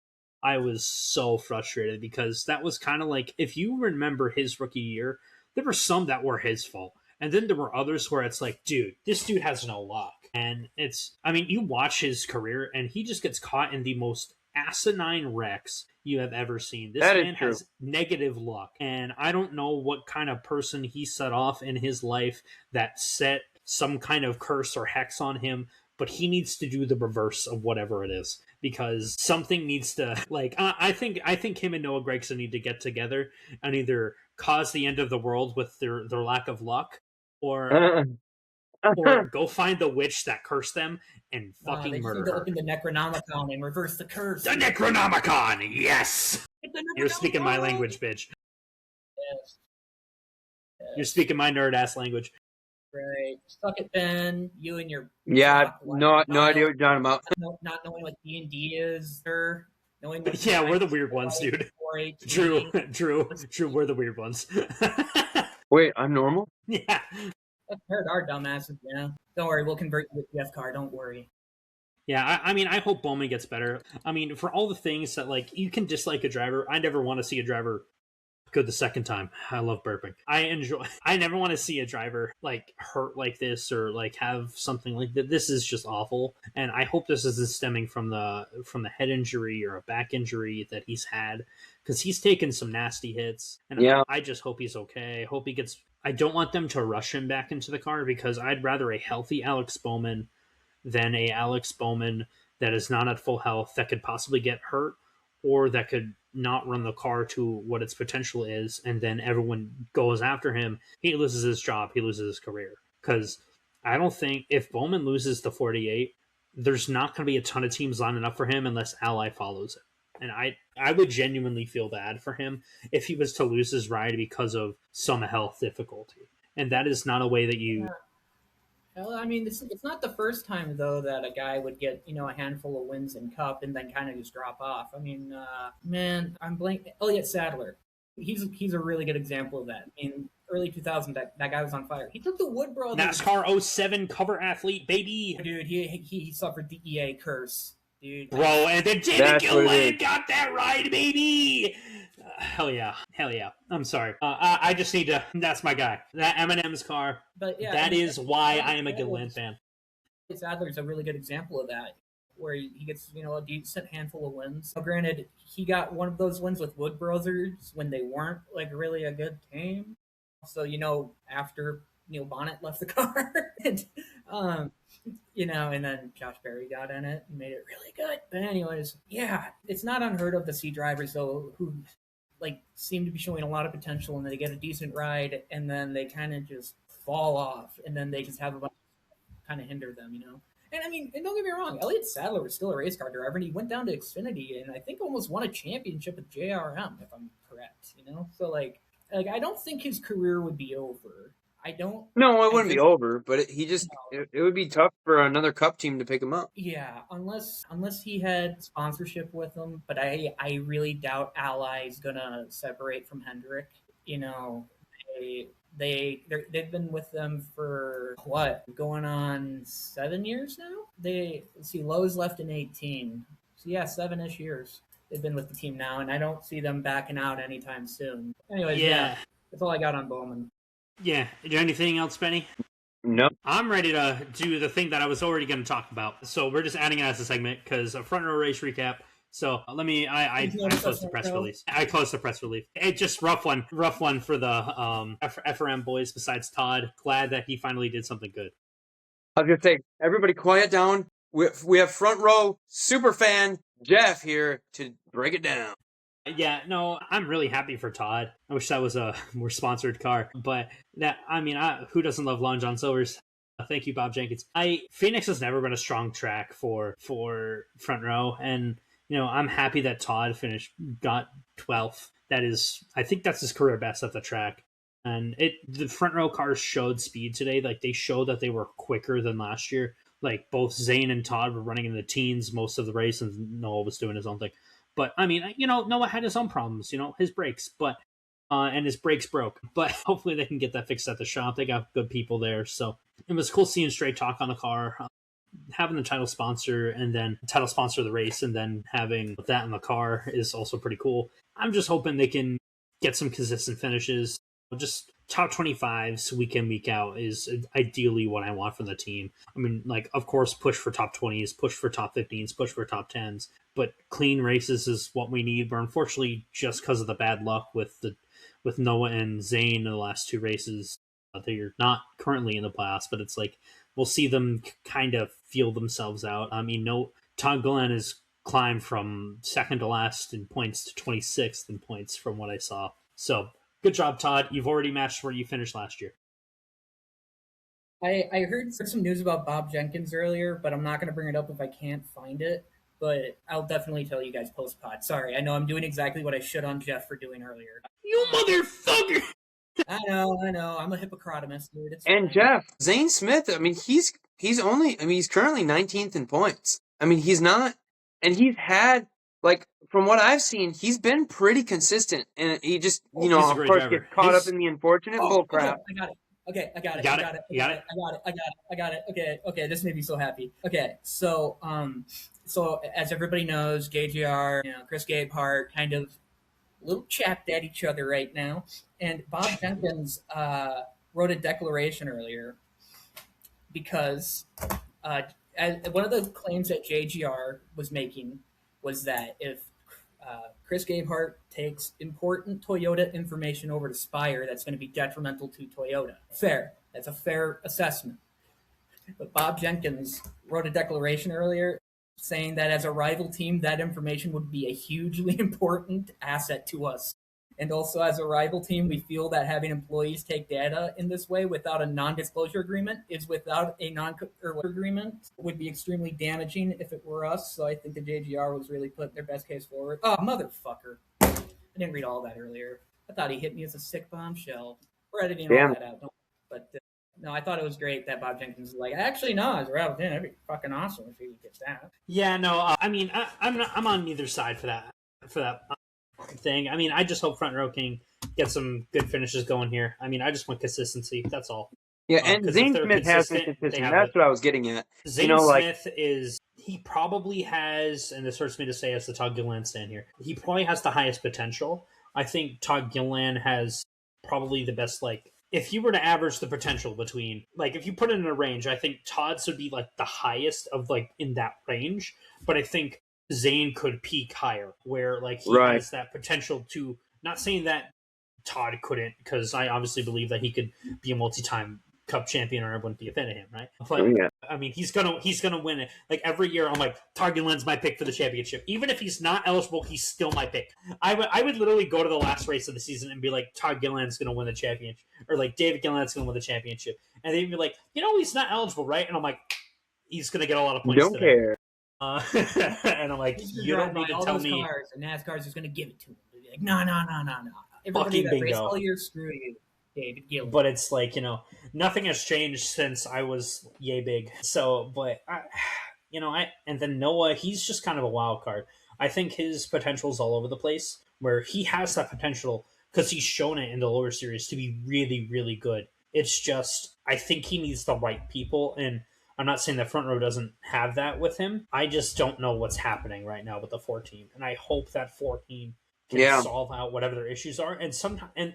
I was so frustrated because that was kind of like, if you remember his rookie year, there were some that were his fault. And then there were others where it's like, dude, this dude has no luck. And you watch his career, and he just gets caught in the most asinine wrecks you have ever seen. This man has negative luck, and I don't know what kind of person he set off in his life that set some kind of curse or hex on him, but he needs to do the reverse of whatever it is, because something needs to, like, I think him and Noah Gragson need to get together and either cause the end of the world with their lack of luck, or go find the witch that cursed them and fucking murder her. They open the Necronomicon and reverse the curse. The Necronomicon, yes! You're speaking my language, bitch. Yes. You're speaking my nerd-ass language. Right. Suck it, Ben. You and your... Yeah, no idea what you're talking about. Not knowing what D&D is, or knowing what... Yeah, we're the weird ones, dude. True, we're the weird ones. Wait, I'm normal? Yeah. I've heard our dumbasses, yeah. Don't worry, we'll convert you to Jeff Carr, don't worry. Yeah, I hope Bowman gets better. I mean, for all the things that, like, you can dislike a driver, I never want to see a driver good the second time. I love burping. I never want to see a driver, like, hurt like this or, like, have something like that. This is just awful. And I hope this isn't stemming from the head injury or a back injury that he's had, because he's taken some nasty hits. And yeah. I just hope he's okay. I don't want them to rush him back into the car, because I'd rather a healthy Alex Bowman than a Alex Bowman that is not at full health, that could possibly get hurt, or that could not run the car to what its potential is, and then everyone goes after him. He loses his job. He loses his career. Because I don't think, if Bowman loses the 48, there's not going to be a ton of teams lining up for him unless Ally follows it. And I would genuinely feel bad for him if he was to lose his ride because of some health difficulty. And that is not a way that you... Well, I mean, it's not the first time, though, that a guy would get, a handful of wins in Cup and then kind of just drop off. I mean, man, I'm blank. Elliott Sadler. He's a really good example of that. In early 2000, that guy was on fire. He took the Wood Brothers. NASCAR 07 cover athlete, baby. Dude, he suffered the EA curse. Dude. Bro, and then David Gilliland got that right, baby! Hell yeah. I'm sorry. I just need to... That's my guy. That Eminem's car. But yeah, that is why I am a Gilliland fan. Sadler's a really good example of that, where he gets, a decent handful of wins. Now, granted, he got one of those wins with Wood Brothers when they weren't, really a good team. So, after Neil Bonnet left the car. And then Josh Berry got in it and made it really good. But anyways, yeah, it's not unheard of to see drivers, though, who seem to be showing a lot of potential, and they get a decent ride, and then they kind of just fall off, and then they just have a bunch of kind of hinder them, And I mean, and don't get me wrong, Elliott Sadler was still a race car driver, and he went down to Xfinity and I think almost won a championship with JRM, if I'm correct. So like I don't think his career would be over. I don't. No, it I wouldn't be just over, but it would be tough for another Cup team to pick him up. Yeah, unless he had sponsorship with him, but I really doubt Ally's gonna separate from Hendrick. You know, they they've been with them for what, going on 7 years now. Let's see, Lowe's left in 18, so yeah, 7-ish years they've been with the team now, and I don't see them backing out anytime soon. Anyways, yeah, that's all I got on Bowman. Yeah. Is there anything else, Benny? No. I'm ready to do the thing that I was already going to talk about. So we're just adding it as a segment because a front row race recap. So let me. I closed the press release. I closed the press release. It just rough one for the FRM boys. Besides Todd, glad that he finally did something good. I was gonna say, everybody, quiet down. We have front row super fan Jeff here to break it down. Yeah, no, I'm really happy for Todd. I wish that was a more sponsored car, but who doesn't love Long John Silver's? Thank you, Bob Jenkins. Phoenix has never been a strong track for front row, and I'm happy that Todd got 12th. I think that's his career best at the track. And the front row cars showed speed today. Like, they showed that they were quicker than last year. Like, both Zane and Todd were running in the teens most of the race, and Noah was doing his own thing. But I mean, Noah had his own problems, his brakes, and his brakes broke. But hopefully they can get that fixed at the shop. They got good people there. So it was cool seeing Straight Talk on the car, having the title sponsor and then title sponsor the race, and then having that in the car is also pretty cool. I'm just hoping they can get some consistent finishes. Just top 25s week in, week out is ideally what I want from the team. I mean, like, of course, push for top 20s, push for top 15s, push for top 10s, but clean races is what we need. But unfortunately, just because of the bad luck with Noah and Zane in the last two races, they're not currently in the playoffs, but it's like we'll see them kind of feel themselves out. I mean, Todd Glenn has climbed from second to last in points to 26th in points from what I saw. So good job, Todd. You've already matched where you finished last year. I heard some news about Bob Jenkins earlier, but I'm not going to bring it up if I can't find it. But I'll definitely tell you guys post-pod. Sorry, I know I'm doing exactly what I should on Jeff for doing earlier. You motherfucker! I know. I'm a hippopotamus, dude. And Jeff, Zane Smith, I mean, he's currently 19th in points. I mean, he's not, and he's had, like, from what I've seen, he's been pretty consistent, and he just, of course, gets caught up in the unfortunate bull crap. Okay, I got it. Okay, this made me so happy. Okay, so as everybody knows, JGR, Chris Gabehart, kind of a little chapped at each other right now, and Bob Jenkins wrote a declaration earlier because one of the claims that JGR was making was that if Chris Gabehart takes important Toyota information over to Spire, that's going to be detrimental to Toyota. Fair. That's a fair assessment. But Bob Jenkins wrote a declaration earlier saying that as a rival team, that information would be a hugely important asset to us. And also, as a rival team, we feel that having employees take data in this way without a non-disclosure agreement would be extremely damaging if it were us. So I think the JGR was really putting their best case forward. Oh, motherfucker. I didn't read all that earlier. I thought he hit me as a sick bombshell. We're editing all that out. But no, I thought it was great that Bob Jenkins was like, actually, no, as a rival team, that'd be fucking awesome if he gets that. Yeah, no, I mean, I'm on either side for that thing. I mean, I just hope Front Row can get some good finishes going here. I mean, I just want consistency. That's all. Yeah, and Zane Smith has been consistent. That's what I was getting at. Zane Smith he probably has, and this hurts me to say as the Todd Gilliland stand here, he probably has the highest potential. I think Todd Gilliland has probably the best, like, if you were to average the potential between, like, if you put it in a range, I think Todd's would be, like, the highest of, like, in that range. But I think Zane could peak higher, where, like, he has that potential to, not saying that Todd couldn't, because I obviously believe that he could be a multi-time Cup champion or I wouldn't be a fan of him, right? But, I mean, he's gonna win it. Like, every year I'm like, Todd Gilliland's my pick for the championship. Even if he's not eligible, he's still my pick. I would literally go to the last race of the season and be like, Todd Gilliland's gonna win the championship, or like David Gilliland's gonna win the championship, and they'd be like, he's not eligible, right? And I'm like, he's going to get a lot of points Don't today. care. And I'm like, He's gonna you drive don't need by to all tell those me. cars, and NASCAR's just gonna give it to him. They'll be like, no. Everybody Fucking that raced bingo. all year, screw you, David Gillen. But it's like, nothing has changed since I was yay big. So, but and then Noah, he's just kind of a wild card. I think his potential's all over the place, where he has that potential because he's shown it in the lower series to be really, really good. It's just, I think he needs the right people, and I'm not saying that front row doesn't have that with him. I just don't know what's happening right now with the 14, and I hope that 14 can Yeah. solve out whatever their issues are. And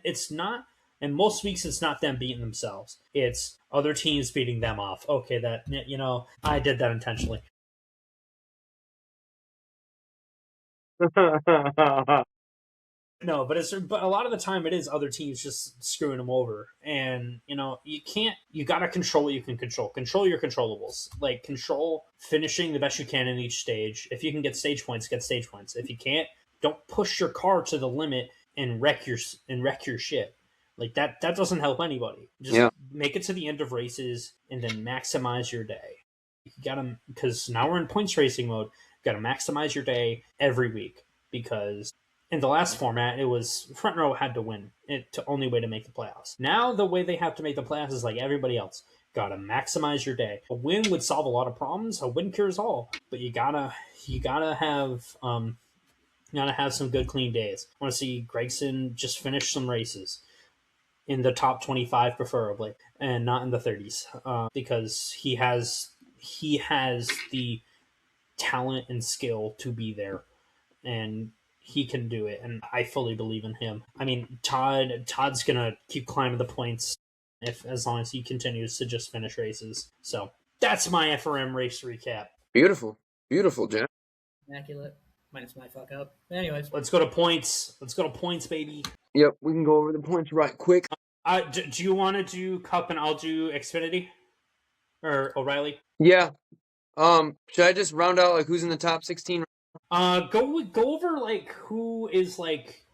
it's not. And most weeks, it's not them beating themselves. It's other teams beating them off. Okay, I did that intentionally. No, but a lot of the time it is other teams just screwing them over, and you can't. You gotta control what you can control. Control your controllables. Like control finishing the best you can in each stage. If you can get stage points, get stage points. If you can't, don't push your car to the limit and wreck your shit. Like that doesn't help anybody. Just make it to the end of races and then maximize your day. You gotta, because now we're in points racing mode. You gotta maximize your day every week, because in the last format, it was front row had to win it to only way to make the playoffs. Now the way they have to make the playoffs is like everybody else. Gotta maximize your day. A win would solve a lot of problems. A win cures all. But you gotta have some good clean days. I want to see Gregson just finish some races in the top 25 preferably, and not in the 30s, because he has the talent and skill to be there, and he can do it, and I fully believe in him. I mean, Todd's gonna keep climbing the points as long as he continues to just finish races. So that's my FRM race recap. Beautiful, Jack. Immaculate. Minus my fuck up. Anyways, let's go to points, baby. Yep, we can go over the points right quick. Do you want to do Cup and I'll do Xfinity or O'Reilly? Yeah. Should I just round out like who's in the top 16? Go over like who is like.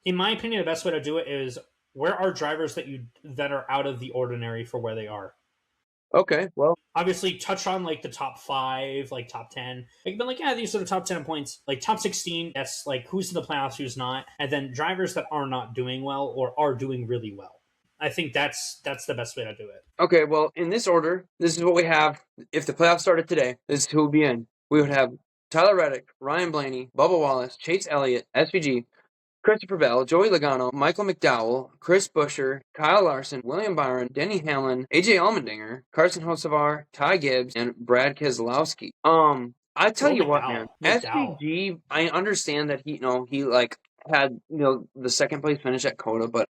In my opinion, the best way to do it is where are drivers that are out of the ordinary for where they are. Okay, well, obviously touch on like the top 5, like top 10. Like been like, yeah, these are the top 10 points. Like top 16, that's like who's in the playoffs, who's not, and then drivers that are not doing well or are doing really well. I think that's the best way to do it. Okay, well, in this order, this is what we have. If the playoffs started today, this is who would be in. We would have Tyler Reddick, Ryan Blaney, Bubba Wallace, Chase Elliott, SVG, Christopher Bell, Joey Logano, Michael McDowell, Chris Buescher, Kyle Larson, William Byron, Denny Hamlin, AJ Allmendinger, Carson Hocevar, Ty Gibbs, and Brad Keselowski. I tell you what, man, SVG, I understand that he like had the second place finish at COTA, but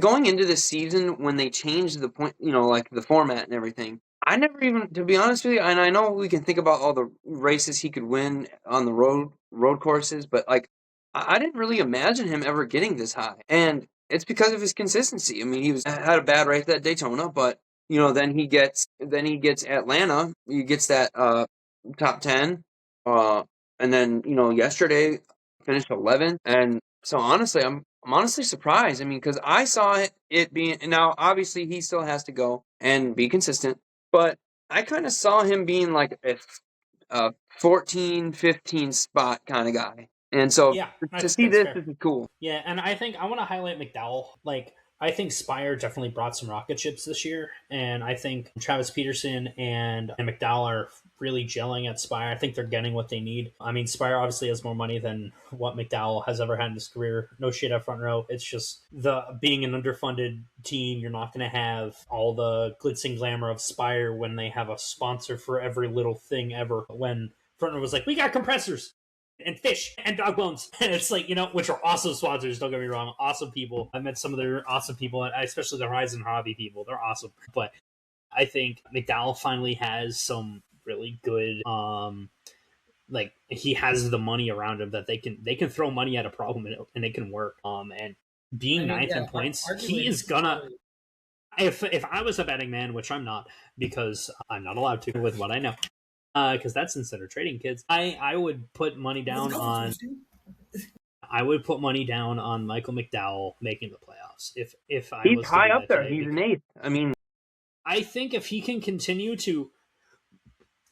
going into this season when they changed the point, like the format and everything, I never even, to be honest with you, and I know we can think about all the races he could win on the road courses, but like I didn't really imagine him ever getting this high, and it's because of his consistency. I mean, he had a bad race at Daytona, but then he gets Atlanta, he gets that top 10, and then yesterday finished 11th, and so honestly, I'm honestly surprised. I mean, because I saw it being, now obviously he still has to go and be consistent, but I kind of saw him being like a 14, 15 spot kind of guy. And so to see this is cool. Yeah, and I think I want to highlight McDowell. Like, I think Spire definitely brought some rocket ships this year, and I think Travis Peterson and McDowell are really gelling at Spire. I think they're getting what they need. I mean, Spire obviously has more money than what McDowell has ever had in his career. No shit at front row. It's just being an underfunded team, you're not going to have all the glitz and glamour of Spire when they have a sponsor for every little thing ever. When front row was like, we got compressors and fish and dog bones, and it's like, which are awesome sponsors, don't get me wrong, awesome people. I met some of their awesome people, especially the Horizon Hobby people. They're awesome. But I think McDowell finally has some really good like, he has the money around him that they can throw money at a problem and it can work. And being ninth in points, he is gonna, if I was a betting man, which I'm not, because I'm not allowed to with what I know, because that's instead of trading, kids. I would put money down on. I would put money down on Michael McDowell making the playoffs. If I he's was high up there, he's an eighth. I mean, I think if he can continue to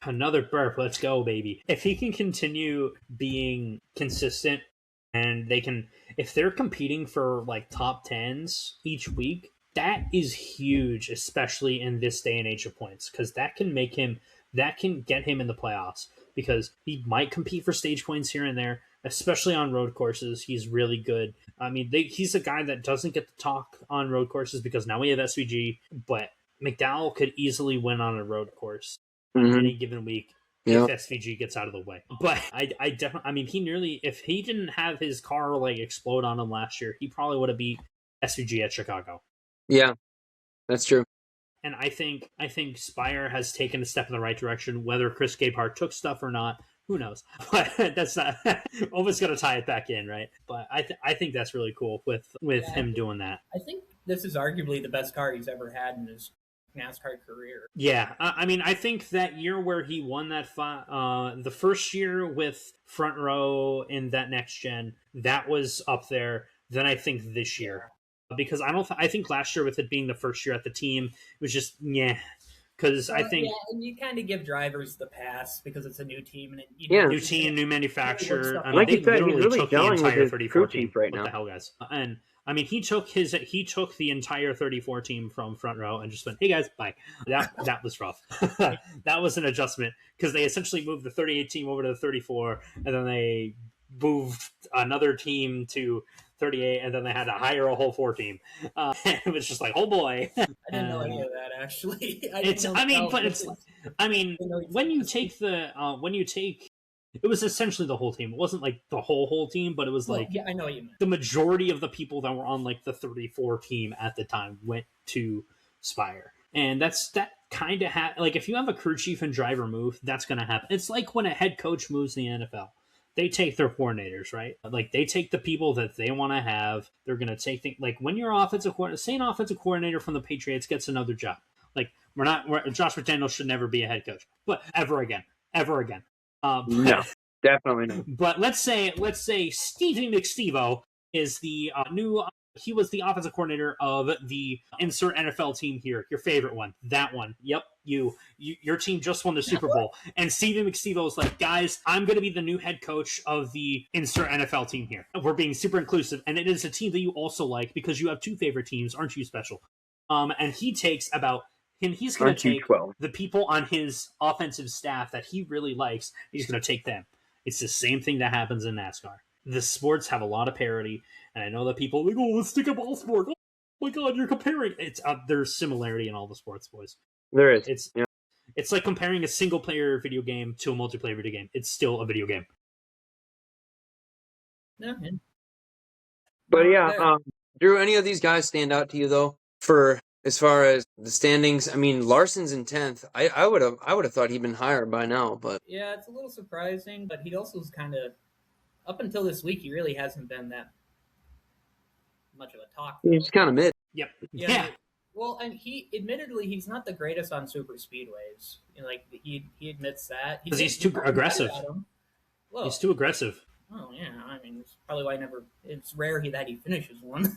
Another burp. Let's go, baby. If he can continue being consistent and if they're competing for like top tens each week, that is huge, especially in this day and age of points, because that can get him in the playoffs, because he might compete for stage points here and there, especially on road courses. He's really good. I mean, he's a guy that doesn't get to talk on road courses because now we have SVG, but McDowell could easily win on a road course any given week if SVG gets out of the way. But I definitely, I mean, if he didn't have his car like explode on him last year, he probably would have beat SVG at Chicago. Yeah, that's true. And I think Spire has taken a step in the right direction. Whether Chris Gabehart took stuff or not, who knows? But that's not almost going to tie it back in, right? But I think that's really cool with him doing that. I think this is arguably the best car he's ever had in his NASCAR career. Yeah, I mean, I think that year where he won that the first year with Front Row in that next gen, that was up there. Then I think this year, because I think last year, with it being the first year at the team, it was just because I think and you kind of give drivers the pass because it's a new team and new team, new manufacturer. I mean, like they you said, he's really took the gelling with entire his 34 crew team chief right what now. the hell, guys? And I mean, he took the entire 34 team from Front Row and just went, "Hey guys, bye." That was rough. That was an adjustment because they essentially moved the 38 team over to the 34, and then they moved another team to 38, and then they had to hire a whole 4 team. It was just like, oh boy. I didn't know any of that, actually. When you take it was essentially the whole team. It wasn't like the whole team, but it was I know what you meant. The majority of the people that were on like the 34 team at the time went to Spire. And that kind of like if you have a crew chief and driver move, that's going to happen. It's like when a head coach moves in the NFL. They take their coordinators, right? Like they take the people that they want to have. They're going to take like when your offensive coordinator from the Patriots gets another job. Like Josh McDaniels should never be a head coach, but ever again. No, definitely not. But let's say Stevie McStevo is the new. He was the offensive coordinator of the insert NFL team here. Your favorite one, that one. Yep, your team just won the Super Bowl, and Stevie McStevo is like, guys, I'm going to be the new head coach of the insert NFL team here. We're being super inclusive, and it is a team that you also like because you have 2 favorite teams, aren't you special? And he takes about. And he's going to take 12? The people on his offensive staff that he really likes. He's going to take them. It's the same thing that happens in NASCAR. The sports have a lot of parity, and I know that people are like, "Oh, let's stick up all sport." Oh my God, you're comparing. It's there's similarity in all the sports, boys. There is. It's like comparing a single player video game to a multiplayer video game. It's still a video game. But Drew, any of these guys stand out to you though? For as far as the standings, I mean, Larson's in 10th. I would have thought he'd been higher by now, but yeah, it's a little surprising. But he also is kind of up until this week, he really hasn't been that much of a talk. He's kind of mid. Yep. Yeah. Well, and he's not the greatest on super speedways. Like he admits that because he's too aggressive. He's too aggressive. Oh yeah, I mean, it's probably why it's rare that he finishes one.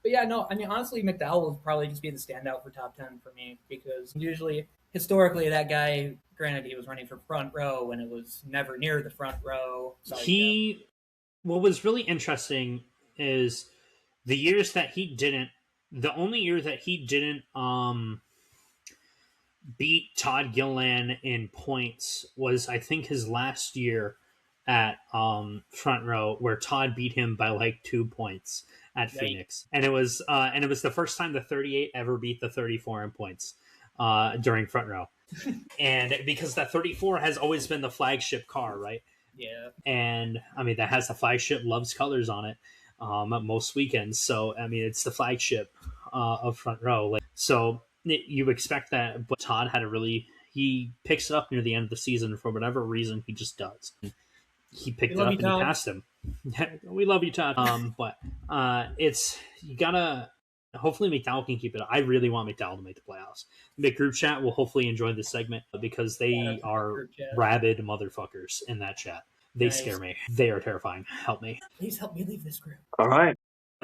But yeah, no, I mean, honestly, McDowell will probably just be the standout for top 10 for me because historically, that guy, granted, he was running for Front Row when it was never near the Front Row. What was really interesting is the only year that he didn't beat Todd Gilliland in points was, I think, his last year at Front Row, where Todd beat him by like 2 points at Phoenix, and it was the first time the 38 ever beat the 34 in points during Front Row, and because that 34 has always been the flagship car, right? Yeah, and I mean that has the flagship Love's colors on it most weekends, so I mean it's the flagship of Front Row, like so you expect that, but Todd he picks it up near the end of the season for whatever reason he just does. He picked it up and he passed him. We love you, Todd. But you gotta. Hopefully, McDowell can keep it up. I really want McDowell to make the playoffs. The group chat will hopefully enjoy this segment because they are rabid motherfuckers in that chat. They scare me. They are terrifying. Help me. Please help me leave this group. All right.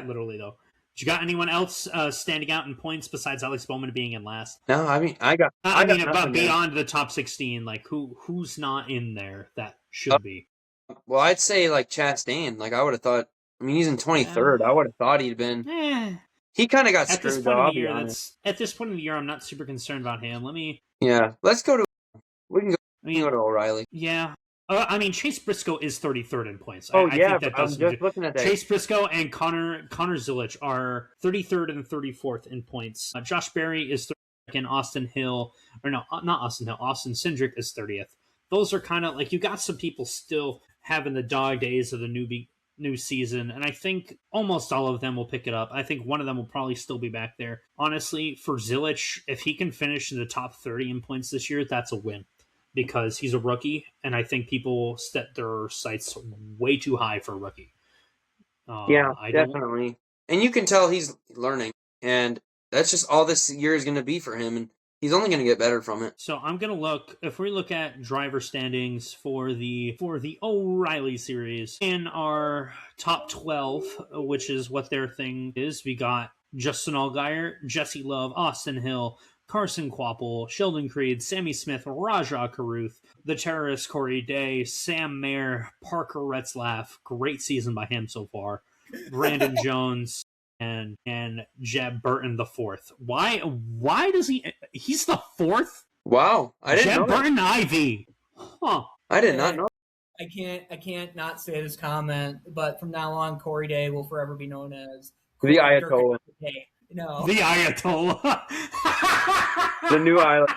Literally, though. you got anyone else standing out in points besides Alex Bowman being in last? No, I mean I got About nothing, man. beyond the top 16, like who's not in there that should be? Well, I'd say like Chastain. Like I would have thought. I mean, he's in Yeah. 23rd. I would have thought he'd been. Eh. He kind of got At this screwed, point though. of the I'll be year, honest. I'm not super concerned about him. Yeah, let's go to. We can go. I We can go mean, to O'Reilly. yeah. I mean, Chase Briscoe is 33rd in points. Oh I yeah, think that I'm does just looking at that. Chase Briscoe and Connor Zilic are 33rd and 34th in points. Josh Berry is 32nd. Austin Hill, or no, not Austin Hill. Austin Cindric is 30th. Those are kind of like, you got some people still having the dog days of the new season, and I think almost all of them will pick it up. I think one of them will probably still be back there. Honestly, for Zilic, if he can finish in the top 30 in points this year, that's a win, because he's a rookie, and I think people set their sights way too high for a rookie. Yeah, definitely. And you can tell he's learning, and that's just all this year is going to be for him, and he's only going to get better from it. So I'm going to look, if we look at driver standings for the O'Reilly series, in our top 12, which is what their thing is, we got Justin Allgaier, Jesse Love, Austin Hill, Carson Quapple, Sheldon Creed, Sammy Smith, Rajah Caruth, the terrorist Corey Day, Sam Mayer, Parker Retzlaff, great season by him so far, Brandon Jones, and Jeb Burton the fourth. Why does he's the fourth? Wow, I didn't know Jeb Burton Ivy. Huh. I did not know. I can't not say this comment, but from now on, Corey Day will forever be known as The Ayatollah. No, The Ayatollah. The new island.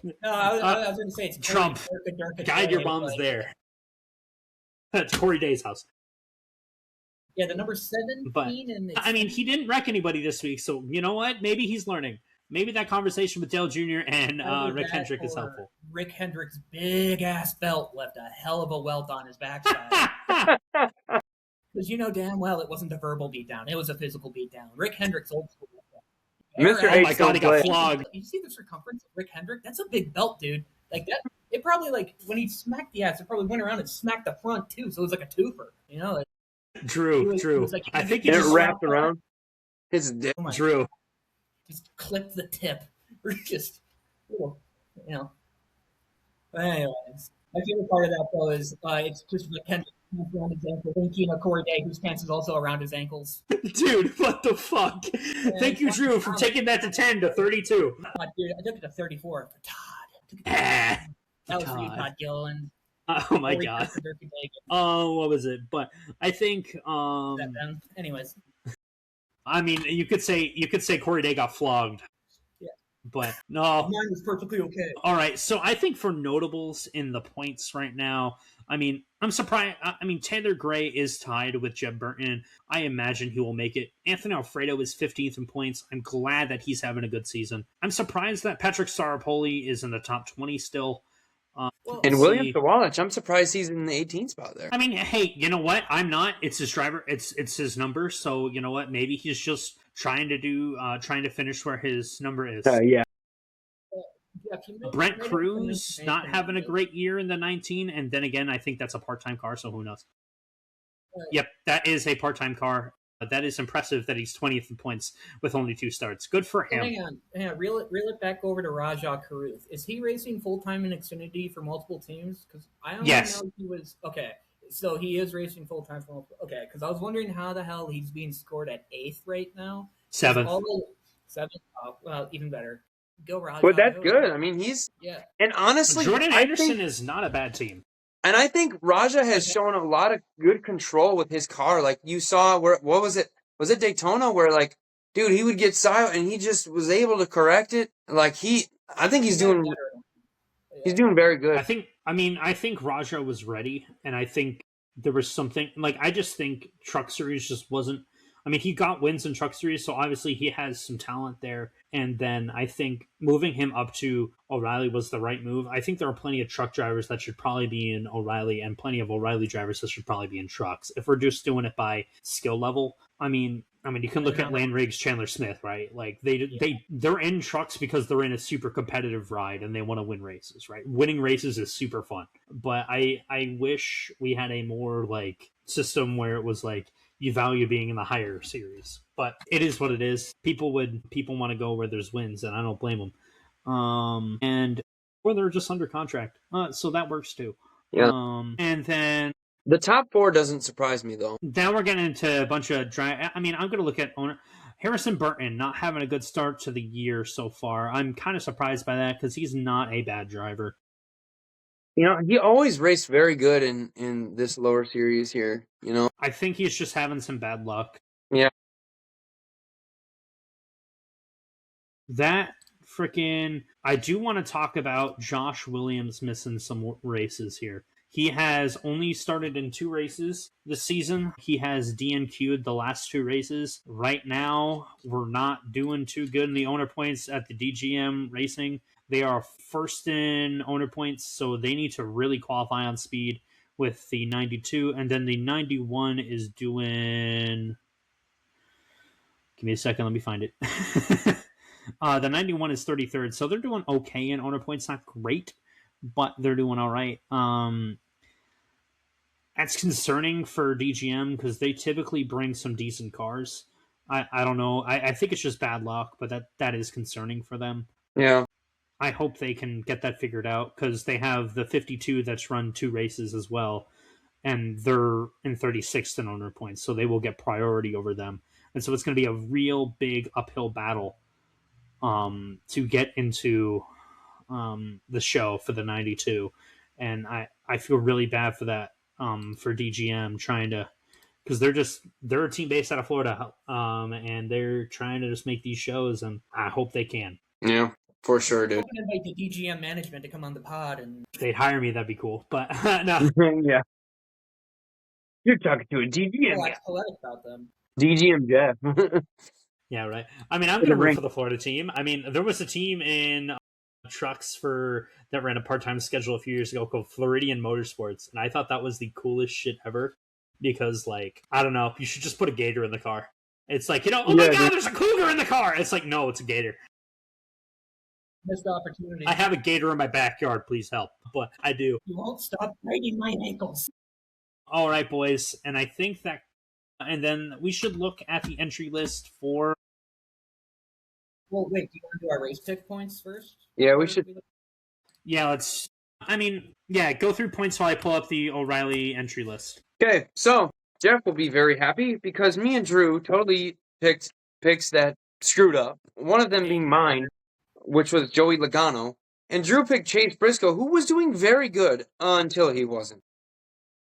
No, I was going to say it's Trump. Guide your bombs like, there. That's Corey Day's house. Yeah, the number 17. But I mean, he didn't wreck anybody this week, so you know what? Maybe he's learning. Maybe that conversation with Dale Jr. and Rick Hendrick is helpful. Rick Hendrick's big ass belt left a hell of a welt on his backside. Because you know damn well it wasn't a verbal beatdown; it was a physical beatdown. Rick Hendrick's old school. Mr. Oh my god, he got flogged. You see the circumference of Rick Hendrick? That's a big belt, dude. Like that. It probably, like, when he smacked the ass, it probably went around and smacked the front too, so it was like a twofer. You know. True. Like, I think it wrapped around his dick. True. Just clipped the tip. Just, you know. But anyways, my favorite part of that though is it's just Rick Hendrick around his ankle, thinking of Corey Day, whose pants is also around his ankles. Dude, what the fuck? Thank you, Drew, for taking that to 10 to 32. Dude, I took it to 34 for Todd. That was for you, Todd Gilliland. Oh my god. Oh, what was it? But I think anyways. I mean, you could say Corey Day got flogged. Yeah. But no. Mine was perfectly okay. All right, so I think for notables in the points right now, I mean, I'm surprised. I mean, Taylor Gray is tied with Jeb Burton. I imagine he will make it. Anthony Alfredo is 15th in points. I'm glad that he's having a good season. I'm surprised that Patrick Staropoli is in the top 20 still. And William Sawalich, I'm surprised he's in the 18th spot there. I mean, hey, you know what? I'm not. It's his driver. It's his number. So you know what? Maybe he's just trying to finish where his number is. Yeah. Brent Cruz not having a great year in the 19, and then again, I think that's a part-time car, so who knows? Yep, that is a part-time car. That is impressive that he's 20th in points with only 2 starts. Good for him. Hang on. Reel it back over to Rajah Caruth. Is he racing full-time in Xfinity for multiple teams? Because I only know he was... Okay, so he is racing full-time for multiple... Okay, because I was wondering how the hell he's being scored at 8th right now. 7th. 7th? Oh, well, even better. Go Rajah. But that's good. I mean, he's... Yeah. And honestly... Jordan Anderson is not a bad team. And I think Rajah has shown a lot of good control with his car. Like, you saw what was it? Was it Daytona where, like, dude, he would get silent and he just was able to correct it? Like, I think he's doing very good. I think Rajah was ready, and I think there was something, like, I just think Truck Series just wasn't, I mean, he got wins in Truck Series, so obviously he has some talent there. And then I think moving him up to O'Reilly was the right move. I think there are plenty of truck drivers that should probably be in O'Reilly and plenty of O'Reilly drivers that should probably be in trucks. If we're just doing it by skill level, I mean, you can look at Land Riggs, Chandler Smith, right? Like they're in trucks because they're in a super competitive ride and they want to win races, right? Winning races is super fun. But I wish we had a more like system where it was like, you value being in the higher series. But it is what it is. People want to go where there's wins, and I don't blame them. And or they're just under contract, so that works too. Yeah. And then The top 4 doesn't surprise me though. now we're getting into a bunch of dry. I mean, I'm going to look at owner Harrison Burton not having a good start to the year so far. I'm kind of surprised by that because he's not a bad driver. You know, he always raced very good in this lower series here. You know, I think he's just having some bad luck. Yeah. That freaking. I do want to talk about Josh Williams missing some races here. He has only started in 2 races this season. He has DNQ'd the last 2 races. Right now, we're not doing too good in the owner points at the DGM Racing. They are first in owner points, so they need to really qualify on speed with the 92. And then the 91 is doing... Give me a second, let me find it. The 91 is 33rd, so they're doing okay in owner points. Not great, but they're doing all right. That's concerning for DGM because they typically bring some decent cars. I don't know. I think it's just bad luck, but that is concerning for them. Yeah. I hope they can get that figured out because they have the 52 that's run 2 races as well, and they're in 36th in owner points, so they will get priority over them. And so it's going to be a real big uphill battle to get into the show for the 92. And I feel really bad for that for DGM trying to, because they're a team based out of Florida, and they're trying to just make these shows, and I hope they can. Yeah, for sure, dude. I can invite the DGM management to come on the pod and If they'd hire me, that'd be cool. But no. Yeah. You're talking to a DGM. I poetic about them. DGM Jeff. Yeah, right. I mean, I'm going to root for the Florida team. I mean, there was a team in trucks that ran a part-time schedule a few years ago called Floridian Motorsports, and I thought that was the coolest shit ever because, like, I don't know, you should just put a gator in the car. It's like, oh my god, there's a cougar in the car. It's like, no, it's a gator. Missed opportunity. I have a gator in my backyard. Please help. But I do. You won't stop biting my ankles. All right, boys, and I think that, and then we should look at the entry list for. Well, wait, do you want to do our race pick points first? Yeah, we should. Yeah, let's. I mean, yeah, go through points while I pull up the O'Reilly entry list. Okay, so Jeff will be very happy because me and Drew totally picked picks that screwed up. One of them being mine, which was Joey Logano, and Drew picked Chase Briscoe, who was doing very good until he wasn't.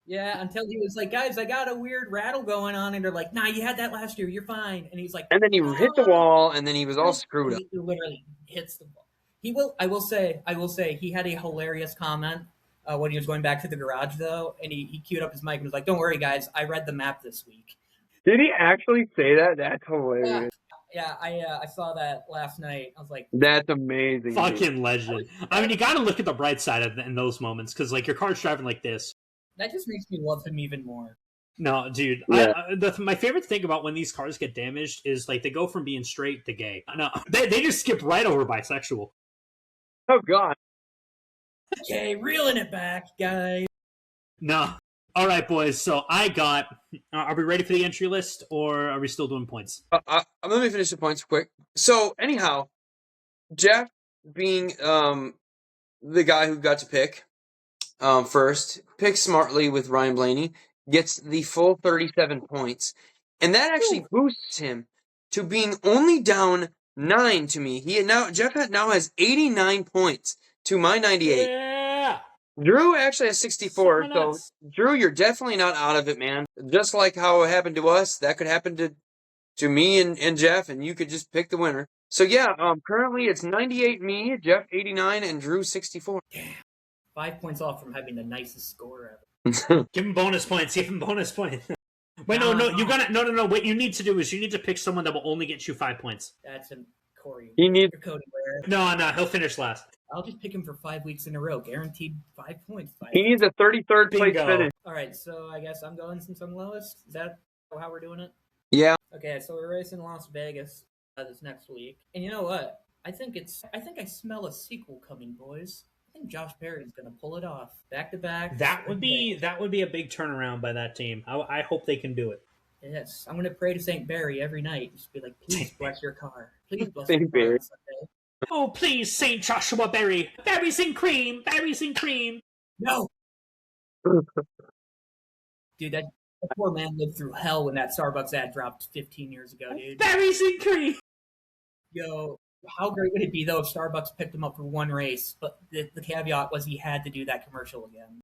Yeah, until he was like, guys, I got a weird rattle going on, and they're like, nah, you had that last year, you're fine. And he's like, and then he hit the wall, and then he was all screwed up. He literally hits the ball. He will. I will say, he had a hilarious comment when he was going back to the garage, though, and he queued up his mic and was like, "Don't worry, guys, I read the map this week." Did he actually say that? That's hilarious. Yeah, I saw that last night. I was like, that's amazing. Fucking legend. I mean, you got to look at the bright side in those moments because, like, your car's driving like this. That just makes me love him even more. No, dude. Yeah. My favorite thing about when these cars get damaged is, like, they go from being straight to gay. No, they just skip right over bisexual. Oh, God. Okay, reeling it back, guys. No. All right, boys. So I got... are we ready for the entry list, or are we still doing points? Let me finish the points quick. So, anyhow, Jeff being the guy who got to pick first, pick smartly with Ryan Blaney, gets the full 37 points. And that actually boosts him to being only down 9 to me. Jeff now has 89 points to my 98. Yeah. Drew actually has 64. So Drew, you're definitely not out of it, man. Just like how it happened to us, that could happen to me and Jeff, and you could just pick the winner. So yeah, currently it's 98 me, Jeff 89, and Drew 64. Damn. 5 points off from having the nicest score ever. Give him bonus points. Give him bonus points. Wait, no. You gotta no. What you need to do is you need to pick someone that will only get you 5 points. That's a Corey. He needs Cody Ware. No, he'll finish last. I'll just pick him for 5 weeks in a row, guaranteed 5 points. He needs a 33rd place finish. All right, so I guess I'm going since I'm lowest. Is that how we're doing it? Yeah. Okay, so we're racing Las Vegas this next week, and you know what? I think I smell a sequel coming, boys. I think Josh Perry's going to pull it off back to back. That would be a big turnaround by that team. I hope they can do it. Yes, I'm gonna pray to Saint Barry every night. Just be like, please Saint bless your car. Please bless your Saint car Barry. on Sunday. Oh, please, Saint Joshua Berry. Berries and cream. Berries and cream. No, dude, that poor man lived through hell when that Starbucks ad dropped 15 years ago, dude. Berries and cream. Yo, how great would it be though if Starbucks picked him up for one race, but the caveat was he had to do that commercial again.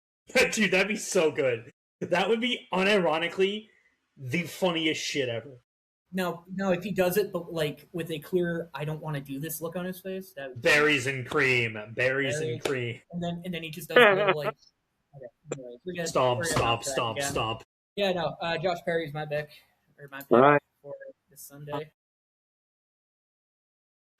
Dude, that'd be so good. That would be unironically the funniest shit ever. No, if he does it, but like with a clear "I don't want to do this" look on his face, that would be Berries and cream. Berries very- and cream. and then he just does a little like okay, anyways, Stomp, we're getting stomp, off track stomp, again. stomp. Yeah, no, Josh Perry's my pick All right. for this Sunday.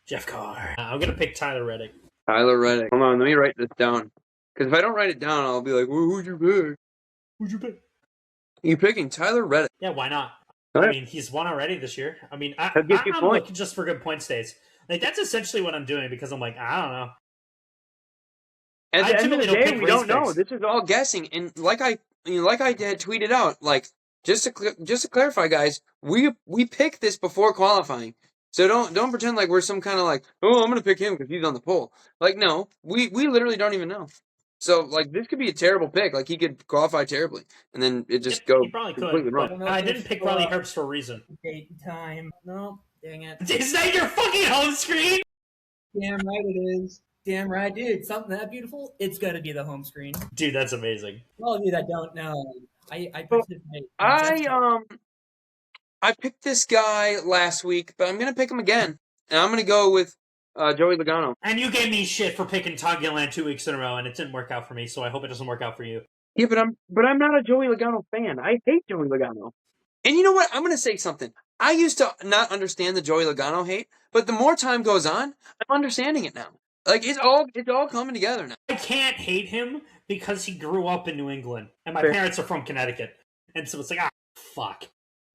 Jeff Carr. I'm gonna pick Tyler Reddick. Tyler Reddick. Hold on, let me write this down. Because if I don't write it down, I'll be like, well, who'd you pick? Who'd you pick? You picking Tyler Reddick? Yeah, why not? All I right. mean, he's won already this year. I mean, That gives you I'm points. looking just for good point stays. Like that's essentially what I'm doing because I'm like, I don't know. At I the end of the typically don't day, pick we don't race know. picks. This is all guessing, and like I had tweeted out, like just to clarify, guys, we picked this before qualifying, so don't pretend like we're some kind of like, oh, I'm gonna pick him because he's on the pole. Like, no, we literally don't even know. So like this could be a terrible pick. Like he could qualify terribly, and then it just Yep, go he probably completely could, wrong. but I didn't pick Riley Herbst for a reason. Date and time. No, dang it. Is that your fucking home screen? Damn right it is. Damn right, dude. Something that beautiful, it's got to be the home screen. Dude, that's amazing. For all of you that don't know, I Well, participate. I picked this guy last week, but I'm gonna pick him again, and I'm gonna go with Joey Logano. And you gave me shit for picking Todd Gilliland 2 weeks in a row, and it didn't work out for me. So I hope it doesn't work out for you. Yeah, but I'm not a Joey Logano fan. I hate Joey Logano. And you know what? I'm gonna say something. I used to not understand the Joey Logano hate, but the more time goes on, I'm understanding it now. Like it's all coming together now. I can't hate him because he grew up in New England, and my Fair. parents are from Connecticut, and so it's like, fuck.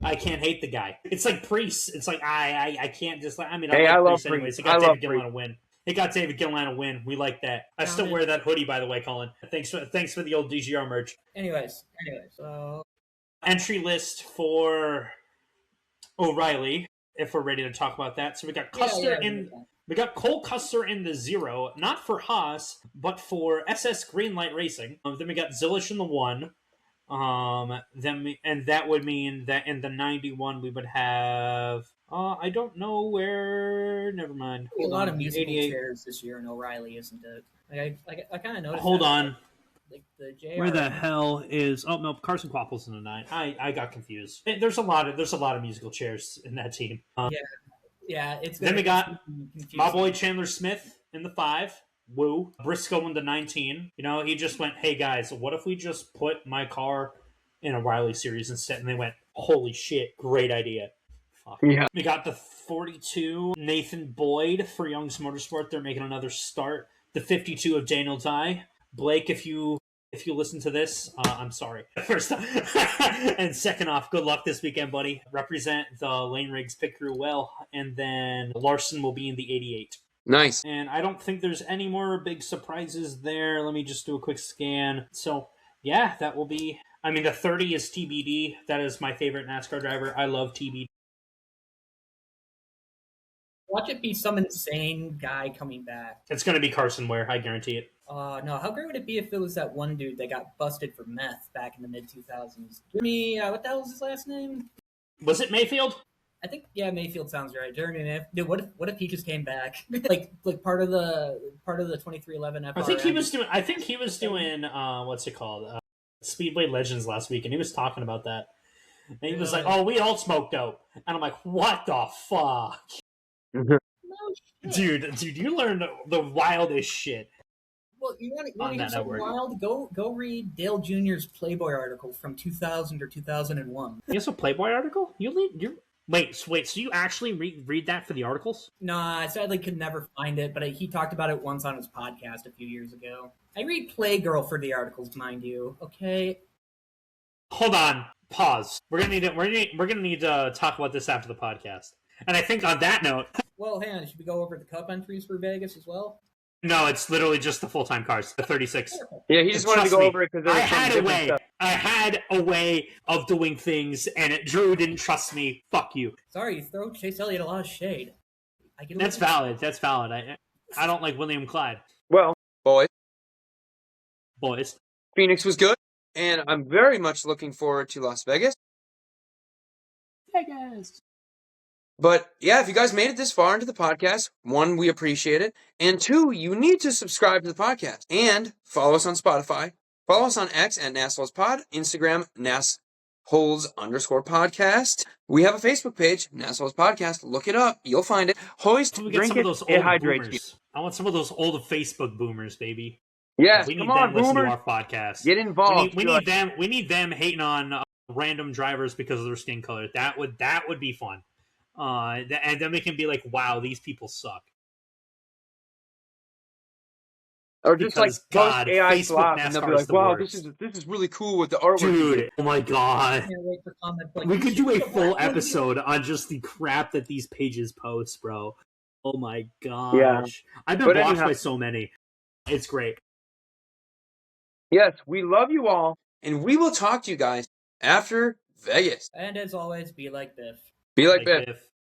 I can't hate the guy. It's like Priest. It's like I can't just like. I mean, Hey, I I like love Priest anyways. Priest. It got I David love Gilliland Priest. a win. It got David Gilliland a win. We like that. I still wear that hoodie, by the way, Colin. Thanks for the old DGR merch. Anyways, so Entry list for O'Reilly, if we're ready to talk about that. So we got Custer we got Cole Custer in the 0, not for Haas, but for SS Greenlight Racing. Then we got Zilish in the 1. And that would mean that in the 91 we would have I don't know where. Never mind. a lot of musical chairs this year in O'Reilly, isn't it? Like I kind of noticed. Hold on. Like the JR. Where the hell is? Oh no, Carson Quapple's in the 9. I got confused. There's a lot of musical chairs in that team. Yeah, it's. Then we got confusing. my boy Chandler Smith in the 5. Woo. Briscoe in the 19. You know, he just went, hey guys, what if we just put my car in a Riley series instead? And they went, holy shit, great idea. Fuck. Yeah. We got the 42, Nathan Boyd for Young's Motorsport. They're making another start. The 52 of Daniel Dye. Blake, if you listen to this, I'm sorry. First off. And second off, good luck this weekend, buddy. Represent the Lane Rigs pit crew well. And then Larson will be in the 88. Nice. And I don't think there's any more big surprises there. Let me just do a quick scan. So, yeah, that will be... I mean, the 30 is TBD. That is my favorite NASCAR driver. I love TBD. Watch it be some insane guy coming back. It's going to be Carson Ware. I guarantee it. No, how great would it be if it was that one dude that got busted for meth back in the mid-2000s? Jimmy, what the hell was his last name? Was it Mayfield? I think, yeah, Mayfield sounds right. Jeremy, dude, what if he just came back? like part of the 2311 FRM? I think he was doing what's it called? Speedway Legends last week, and he was talking about that. And he was like, "Oh, we all smoke dope," and I'm like, "What the fuck, No shit. dude? You learned the wildest shit." Well, you want On to that hear something network. wild? Go read Dale Jr.'s Playboy article from 2000 or 2001. You have a Playboy article? Wait. So you actually read that for the articles? Nah, I sadly could never find it, but he talked about it once on his podcast a few years ago. I read Playgirl for the articles, mind you. Okay. Hold on. Pause. We're gonna need to talk about this after the podcast. And I think on that note, Well, hang on. Should we go over the Cup entries for Vegas as well? No, it's literally just the full-time cars, the 36. Yeah, he just wanted to Trust go me, over it because there was some different stuff. I had a way of doing things, and Drew didn't trust me. Fuck you. Sorry, you throw Chase Elliott a lot of shade. That's valid. That's valid. I don't like William Clyde. Well, boys, Boys. Phoenix was good, and I'm very much looking forward to Las Vegas. Vegas. But yeah, if you guys made it this far into the podcast, one, we appreciate it. And two, you need to subscribe to the podcast and follow us on Spotify. Follow us on X at NASHoles Pod, Instagram, NASHoles_podcast. We have a Facebook page, NASHoles Podcast. Look it up. You'll find it. Hoist, drink it. It hydrates you. I want some of those old Facebook boomers, baby. Yes, we need come them on, listening to boomers. our podcast. Get involved. We need them. We need them hating on random drivers because of their skin color. That would be fun. And then we can be like, wow, these people suck. Or just because, like post God, AI Facebook slop, and they'll be NASCAR is like, the "Wow, worst. this is really cool with the artwork." Dude, oh my God. Can't wait for comments like, We could do a full episode on just the crap that these pages post, bro. Oh my gosh. Yeah. I've been blocked by so many. It's great. Yes, we love you all, and we will talk to you guys after Vegas. And as always, be like Biff. Be like Biff.